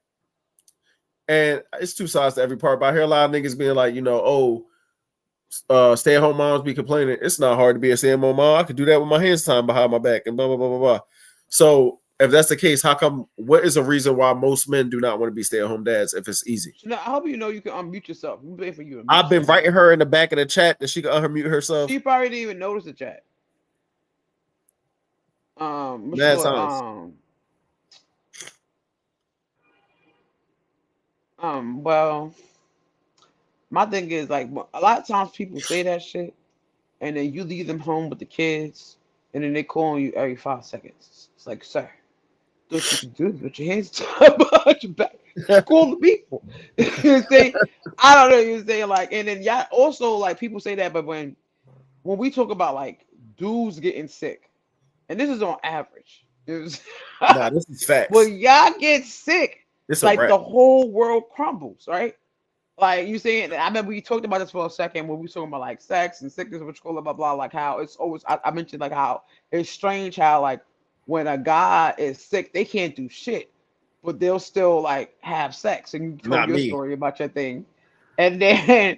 and it's two sides to every part, but I hear a lot of niggas being like, stay-at-home moms be complaining. It's not hard to be a stay-at-home mom. I could do that with my hands tied behind my back and blah blah blah blah blah. So if that's the case, how come? What is a reason why most men do not want to be stay-at-home dads if it's easy? So now I hope you know you can unmute yourself. I'm waiting for you to unmute I've been yourself. writing her in the back of the chat that she can unmute She herself. probably didn't even notice the chat. What you Mad call it? times. Well, my thing is like a lot of times people say that shit, and then you leave them home with the kids, and then they call you every 5 seconds. It's like, sir, thought you could do this with your hands tied behind your back. Call the people. You say, I don't know. You say like, and then y'all also like people say that, but when we talk about like dudes getting sick, and this is on average, Nah, this is facts. when y'all get sick, It's a like wrap. the whole world crumbles, right? Like you saying, I remember we talked about this for a second when we were talking about like sex and sickness, which blah blah blah. Like how it's always I mentioned like how it's strange how like when a guy is sick, they can't do shit, but they'll still like have sex. And you told Not your me. story about your thing, and then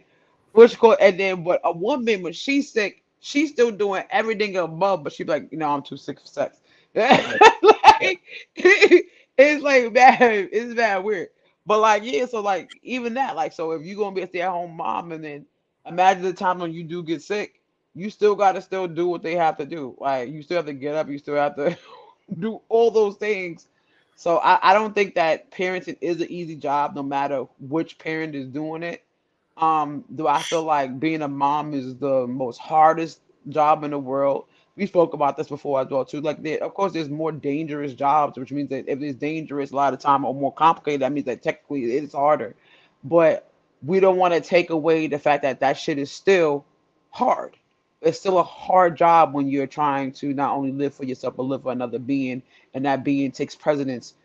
which called and then but a woman when she's sick, she's still doing everything above, but she be like, you know, I'm too sick for sex. Right. Right. Like it's like bad, it's bad weird. But like, yeah, so like even that, like, so if you're gonna be a stay-at-home mom, and then imagine the time when you do get sick, you still gotta still do what they have to do. Like, you still have to get up, you still have to do all those things. So I don't think that parenting is an easy job, no matter which parent is doing it. Do I feel like being a mom is the most hardest job in the world? We spoke about this before as well too. Like, of course, there's more dangerous jobs, which means that if it's dangerous, a lot of time or more complicated, that means that technically it's harder. But we don't want to take away the fact that that shit is still hard. It's still a hard job when you're trying to not only live for yourself but live for another being, and that being takes precedence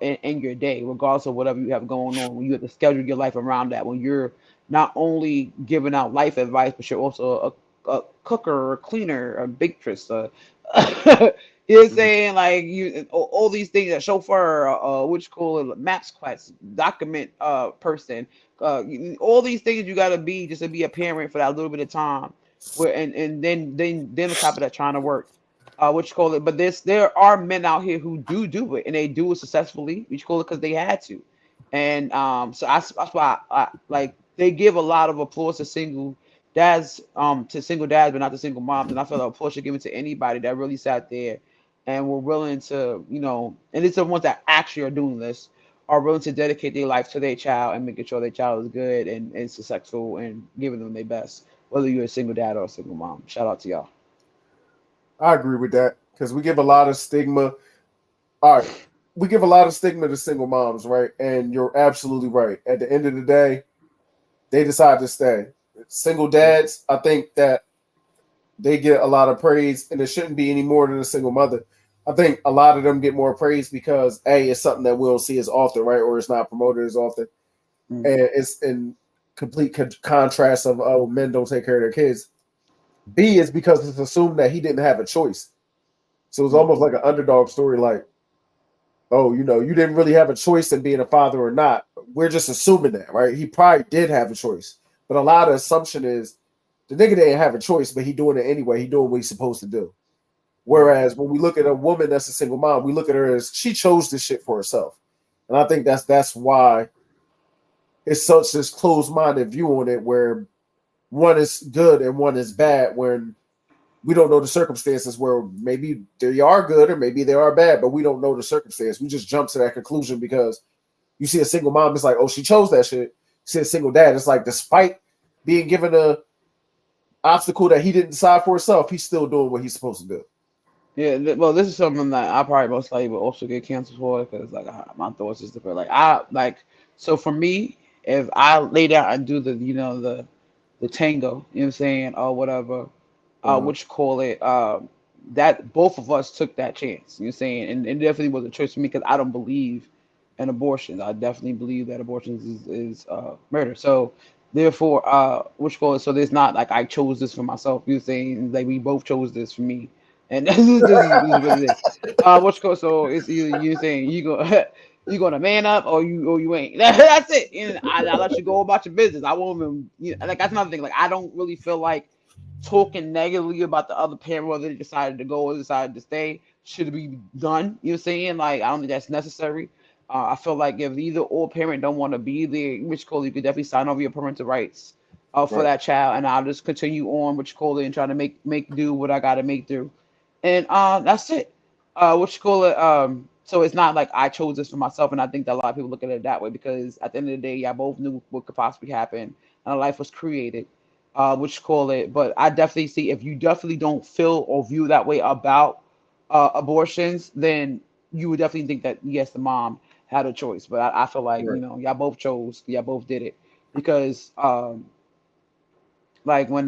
in your day, regardless of whatever you have going on. When you have to schedule your life around that, when you're not only giving out life advice, but you're also a cooker, a cleaner, a waitress, you're Mhm. saying like all these things, a chauffeur, which call it maps class, document person, all these things you gotta be just to be a parent for that little bit of time. Where and then on top of that trying to work, what you call it. But there are men out here who do it and they do it successfully. What you call it because they had to, and so that's why like they give a lot of applause to single dads, but not to single moms. And I feel like applause should give it to anybody that really sat there and were willing to, and it's the ones that actually are doing this, are willing to dedicate their life to their child and making sure their child is good and successful and giving them their best, whether you're a single dad or a single mom. Shout out to y'all. I agree with that because we give a lot of stigma. All right, we give a lot of stigma to single moms, right? And you're absolutely right. At the end of the day, they decide to stay. Single dads, I think that they get a lot of praise, and it shouldn't be any more than a single mother. I think a lot of them get more praise because A, it's something that we don't see as often, right? Or it's not promoted as often. Mm. And it's in complete contrast of, oh, men don't take care of their kids. B is because it's assumed that he didn't have a choice. So it's almost Mm. like an underdog story, like, oh, you didn't really have a choice in being a father or not. We're just assuming that, right? He probably did have a choice. But a lot of assumption is the nigga didn't have a choice, but he doing it anyway. He doing what he's supposed to do. Mm. Whereas when we look at a woman that's a single mom, we look at her as she chose this shit for herself. And I think that's why it's such this closed-minded view on it where one is good and one is bad when we don't know the circumstances where maybe they are good or maybe they are bad, but we don't know the circumstance. We just jump to that conclusion because you see a single mom, it's like, oh, she chose that shit. You see a single dad, it's like, despite being given a obstacle that he didn't decide for himself, he's still doing what he's supposed to do. Yeah, well, this is something that I probably most likely will also get canceled for because, like, my thoughts is different. Like, so for me, if I lay down and do the tango, you know what I'm saying, or whatever, Uh-huh. what you call it, that both of us took that chance, you know what I'm saying, and it definitely was a choice for me because I don't believe in abortions. I definitely believe that abortions is murder. So therefore, what you call it, so there's not like I chose this for myself. You know what I'm saying, like we both chose this for me, and this is what it is. What you call so it's either you saying you go. You gonna man up or you ain't. That's it. And I let you go about your business. I won't even like that's another thing. Like I don't really feel like talking negatively about the other parent whether they decided to go or decided to stay should be done. You know what I'm saying? Like I don't think that's necessary. I feel like if either or parent don't want to be there, which call you could definitely sign over your parental rights for Right. that child, and I'll just continue on, which call it, and try to make do what I got to make do, and that's it. What you call it? So it's not like I chose this for myself, and I think that a lot of people look at it that way because at the end of the day, y'all both knew what could possibly happen, and a life was created. Which you call it, but I definitely see if you definitely don't feel or view that way about abortions, then you would definitely think that yes, the mom had a choice. But I feel like Right. y'all both chose, y'all both did it because like when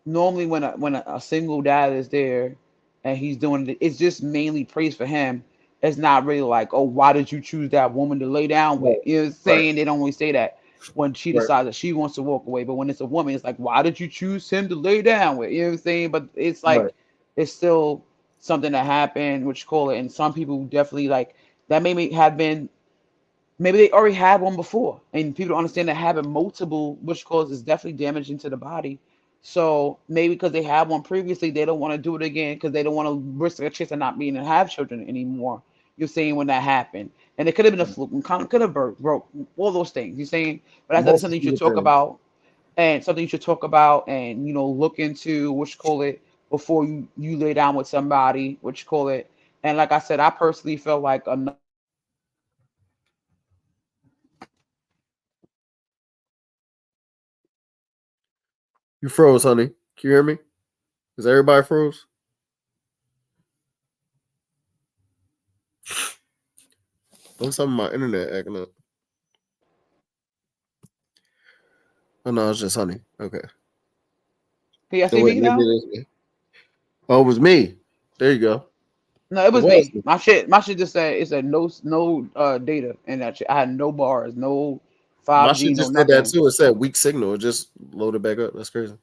normally when a single dad is there and he's doing it, it's just mainly praise for him. It's not really like, oh, why did you choose that woman to lay down Right. with? You know what I'm Right. saying? They don't always say that. when she Right. decides that she wants to walk away. But when it's a woman, it's like, why did you choose him to lay down with? You know what I'm saying? But it's Right. like it's still something that happened, which you call it, and some people definitely like that may have been maybe they already had one before, and people don't understand that having multiple, which causes definitely damaging to the body. So maybe because they had one previously, they don't want to do it again because they don't want to risk a chance of not being to have children anymore. You're saying when that happened, and it could have been a fluke, and could have broke all those things. You're saying, but I said it's something you Multitude should of talk things. about, and something you should talk about, and look into what you call it before you lay down with somebody, what you call it. And like I said, I personally feel like another person should definitely offer free You froze, honey. Can you hear me? Is everybody froze? Don't tell me my internet acting up. Oh no, it's just honey. Okay. Can you No see wait, me maybe now? it is me. Oh, it was me. There you go. No, it It was was me. me. My shit just said it said no data and that shit. I had no bars, no My 5G, shit no just did that nothing. too. It said weak signal. It just loaded back up. That's crazy.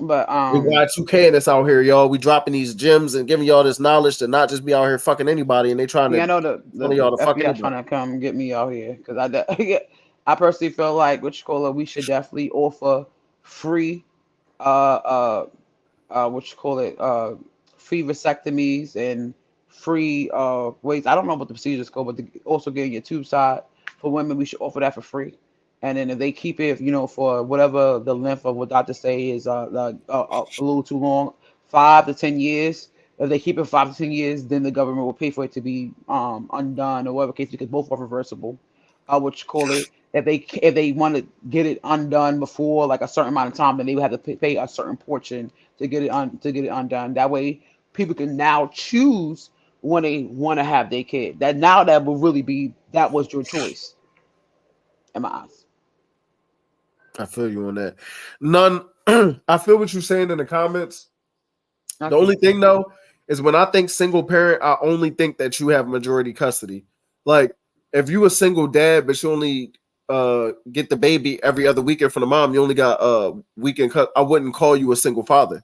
But We Y2K and it's out here, y'all. We dropping these gems and giving y'all this knowledge to not just be out here fucking anybody, and they trying yeah, I to know the telling y'all to fuck FBI anybody. trying to come get me out here because yeah, I personally feel like what you call it, we should definitely offer free uh uh what you call it, free vasectomies and free ways. I don't know what the procedures go, but also getting your tube side for women, we should offer that for free. And then if they keep it, for whatever the length of what doctors say is a little too long, 5 to 10 years. If they keep it 5 to 10 years, then the government will pay for it to be undone or whatever case because both are reversible. What you call it? If they want to get it undone before like a certain amount of time, then they would have to pay a certain portion to get it undone. That way, people can now choose when they want to have their kid. That will really be that was your choice in my eyes. I feel you on that. None. I feel what you're saying in the comments. The Thank you. only thing though is when I think single parent, I only think that you have majority custody. Like if you a single dad, but you only get the baby every other weekend from the mom, you only got weekend cut. I wouldn't call you a single father.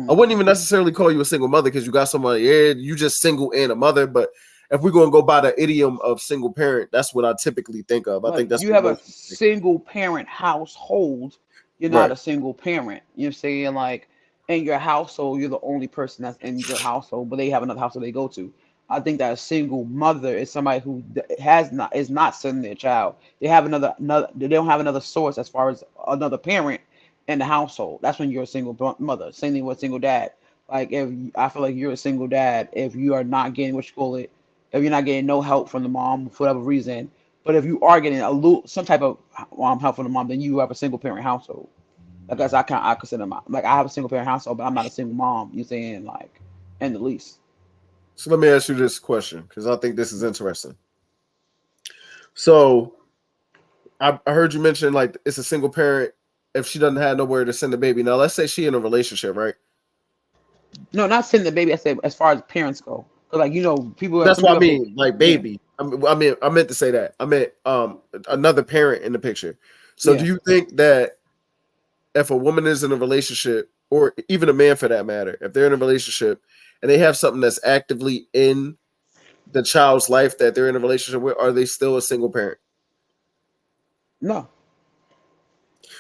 I Hmm. wouldn't even necessarily call you a single mother because you got somebody. Yeah, you just single and a mother. But if we're gonna go by the idiom of single parent, that's what I typically think of. I But think that's you what have a most people think. single parent household. You're not Right. a single parent. You're saying like in your household, you're the only person that's in your household, but they have another household they go to. I think that a single mother is somebody who is not sending their child. They have another they don't have another source as far as another parent in the household. That's when you're a single mother. Same thing with a single dad. Like if I feel like you're a single dad if you are not getting what you call it, if you're not getting no help from the mom for whatever reason, but if you are getting a little some type of help from the mom, then you have a single parent household. Like that's I consider my like I have a single parent household, but I'm not a single mom. You saying like in the least. So let me ask you this question because I think this is interesting. So I heard you mention like it's a single parent if she doesn't have nowhere to send the baby. Now let's say she in a relationship, right? No, not sending the baby. I said as far as parents go, because like people That's some what I people have mean, like yeah baby. I meant to say that. I meant another parent in the picture. So do yeah you think that if a woman is in a relationship, or even a man for that matter, if they're in a relationship and they have something that's actively in the child's life that they're in a relationship with, are they still a single parent? no.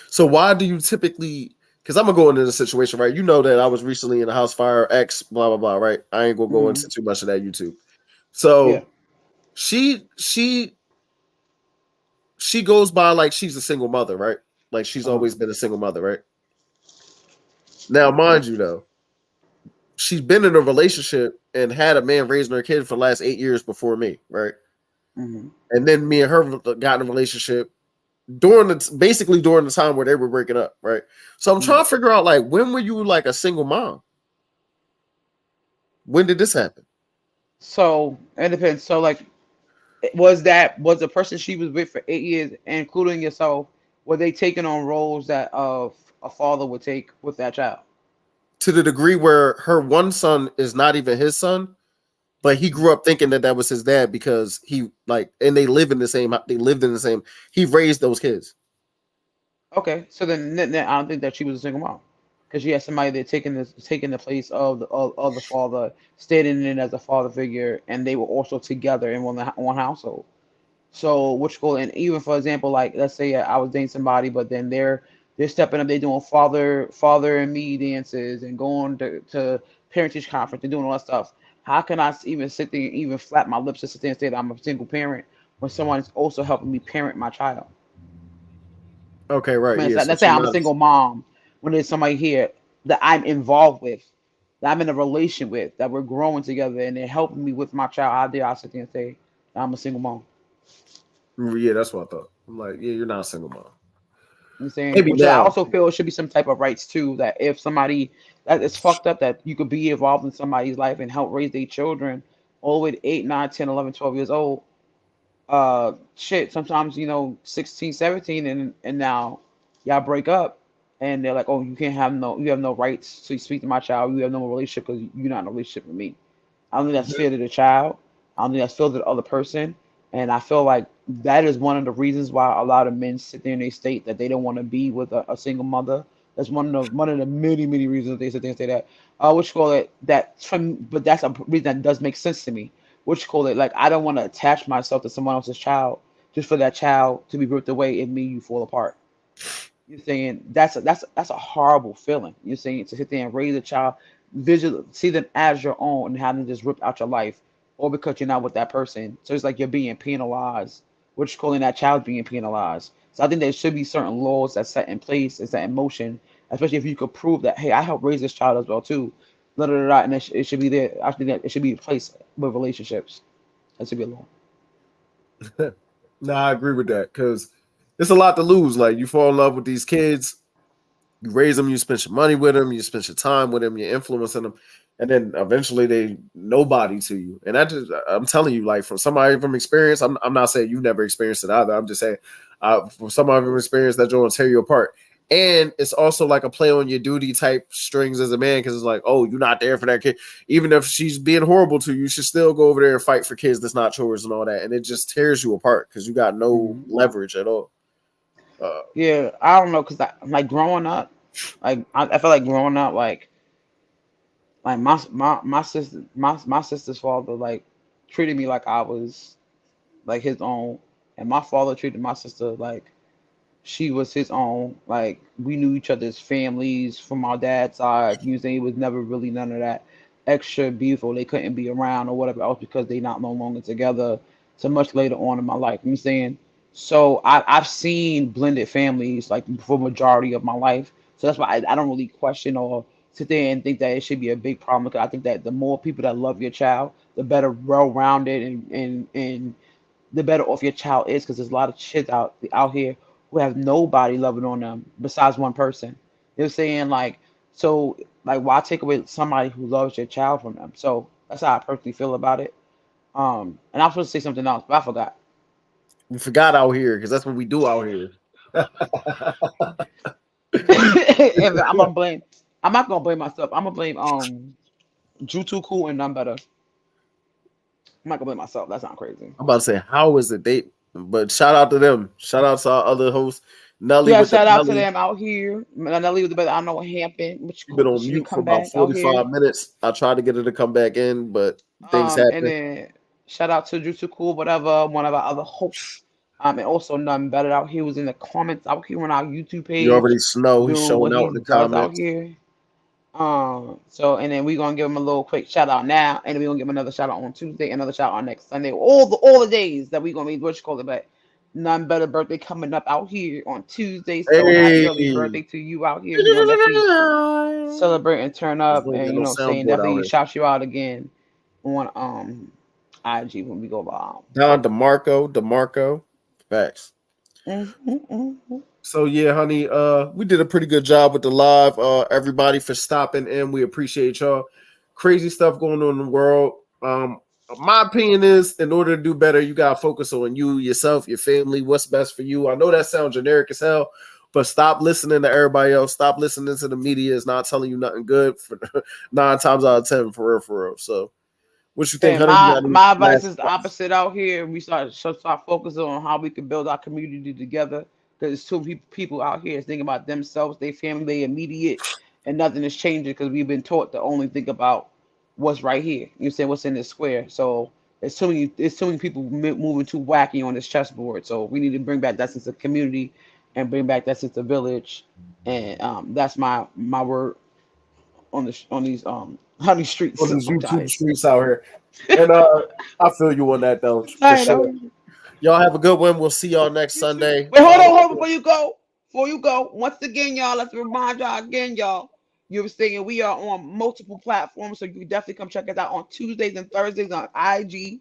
So why do you typically? Because I'm gonna go into the situation, right? You know that I was recently in a house fire, X, blah blah blah, right? I ain't gonna go Hmm. into too much of that YouTube. Yeah. So she goes by like she's a single mother, right? Like she's Uh-huh. always been a single mother, right? Now, mind you, though, she's been in a relationship and had a man raising her kid for the last 8 years before me, right? Hmm. And then me and her got in a relationship during basically during the time where they were breaking up, right? So I'm Hmm. trying to figure out like when were you like a single mom? When did this happen? So it depends. So like, was the person she was with for 8 years, including yourself, were they taking on roles that a father would take with that child? To the degree where her one son is not even his son, but he grew up thinking that that was his dad because he like, and they live in the same. They lived in the same. He raised those kids. Okay, so then I don't think that she was a single mom, because she had somebody that taking the place of the father, standing in as a father figure, and they were also together in one household. So which school, and even for example, like let's say I was dating somebody, but then they're stepping up, they're doing father and me dances and going to parent teacher conference and doing all that stuff. How can even sit there and even flap my lips to sit there and say that I'm a single parent when someone's also helping me parent my child? Okay, right, I mean, yeah. So let's say she I'm a not. single mom when there's somebody here that I'm involved with, that I'm in a relation with, that we're growing together, and they're helping me with my child. How dare I sit there and say that I'm a single mom? Yeah, that's what I thought. I'm like, yeah, you're not a single mom. I'm saying, Maybe which I now. also feel it should be some type of rights too. That if somebody that is fucked up, that you could be involved in somebody's life and help raise their children all the way to 8, 9, 10, 11, 12 years old. Shit, sometimes 16, 17, and now y'all break up, and they're like, oh, you have no rights to speak to my child. You have no relationship because you're not in a relationship with me. I don't think that's fair to the child. I don't think that's fair to the other person. And I feel like that is one of the reasons why a lot of men sit there and they state that they don't want to be with a single mother. That's one of the many many reasons they sit there and say that. Which call it that from, but that's a reason that does make sense to me. Which call it like I don't want to attach myself to someone else's child just for that child to be ripped away and me you fall apart. You're saying that's a horrible feeling. You're saying to sit there and raise a child, visual see them as your own and have them just ripped out your life, or because you're not with that person. So it's like you're being penalized, which is calling that child being penalized. So I think there should be certain laws that set in place, is that in motion, especially if you could prove that hey, I helped raise this child as well too. Da, da, da, da, and it should be there. I think that it should be in place with relationships. That should be a law. No, I agree with that because it's a lot to lose. Like you fall in love with these kids, you raise them, you spend your money with them, you spend your time with them, you're influencing them, and then eventually they nobody to you. And I'm telling you, like from somebody from experience, I'm not saying you've never experienced it either. I'm just saying, from somebody from experience, that joint will tear you apart. And it's also like a play on your duty type strings as a man because it's like, oh, you're not there for that kid. Even if she's being horrible to you, you should still go over there and fight for kids that's not yours and all that. And it just tears you apart because you got no Mhm. leverage at all. Uh, Yeah, I don't know, cause like growing up, like I feel like growing up, like my sister's father like treated me like I was like his own, and my father treated my sister like she was his own. Like we knew each other's families from our dad's side. You saying it was never really none of that extra beautiful. They couldn't be around or whatever else because they not no longer together. So much later on in my life. You know what I'm saying? So I've seen blended families like for majority of my life. So that's why I don't really question or sit there and think that it should be a big problem. Because I think that the more people that love your child, the better well rounded and the better off your child is, because there's a lot of kids out here who have nobody loving on them besides one person. They're saying like, so like why take away somebody who loves your child from them? So that's how I personally feel about it. And I was supposed to say something else, but I forgot. we forgot out here because that's what we do out here. And I'm gonna blame. I'm not gonna blame myself. I'm gonna blame Drew Too Cool and none better. I'm not gonna blame myself. That sounds crazy. I'm about to say, how is the date? But shout out to them. Shout out to our other host, Nelly Yeah, with the shout out to belly. them out here. And I leave the better. I know what happened. Which She's been cool. on She need to mute for come about back out here. 45 minutes. I tried to get her to come back in, but things And happen. then shout out to Jutsu Cool, whatever, one of our other hosts. And also none better out here was in the comments out here on our YouTube You already page know he's doing what showing out he in the does out comments. here. So and then we're gonna give him a little quick shout out now, and then we're gonna give him another shout out on Tuesday, another shout out next Sunday. All the days that we're gonna be what you call it, but none better birthday coming up out here on Tuesday. So happy Hey, early birthday to you out here. We're gonna definitely celebrate and turn this up, ain't and got no saying soundboard out definitely here. shout you out again on IG when we go live. Don DeMarco, facts. Mm-hmm. So yeah, honey, we did a pretty good job with the live. Everybody for stopping in, we appreciate y'all. Crazy stuff going on in the world. My opinion is, in order to do better, you gotta focus on you, yourself, your family. What's best for you? I know that sounds generic as hell, but stop listening to everybody else. Stop listening to the media. It's not telling you nothing good. For 9 times out of 10, for real, for real. So What you think, And Hunter? You my got any my advice last is the thoughts? opposite out here. We start focusing on how we can build our community together. Because too many people out here is thinking about themselves, their family, their immediate, and nothing is changing because we've been taught to only think about what's right here. You say what's in this square. So there's too many people moving too wacky on this chessboard. So we need to bring back that sense of community and bring back that sense of village. And that's my word on these on these On streets. these I'm YouTube tired. streets out here. And I feel you on that though, I'm for tired out sure. here. Y'all have a good one. We'll see y'all next You too. Sunday. Wait, Follow. hold on before you go. Before you go, once again, y'all, let's remind y'all again, y'all. You were saying we are on multiple platforms, so you can definitely come check us out on Tuesdays and Thursdays on IG,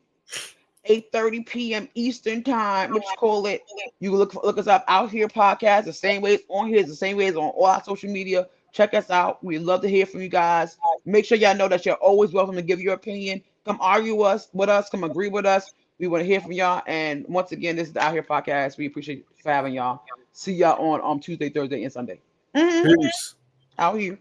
8:30 p.m. Eastern time. Which call it. You can look us up out here podcast. The same way it's on here, it's the same way it's on all our social media. Check us out. We'd love to hear from you guys. Make sure y'all know that you're always welcome to give your opinion. Come argue with us. Come agree with us. We want to hear from y'all. And once again, this is the Out Here Podcast. We appreciate you for having y'all. See y'all on Tuesday, Thursday, and Sunday. Mhm. Peace. Out here.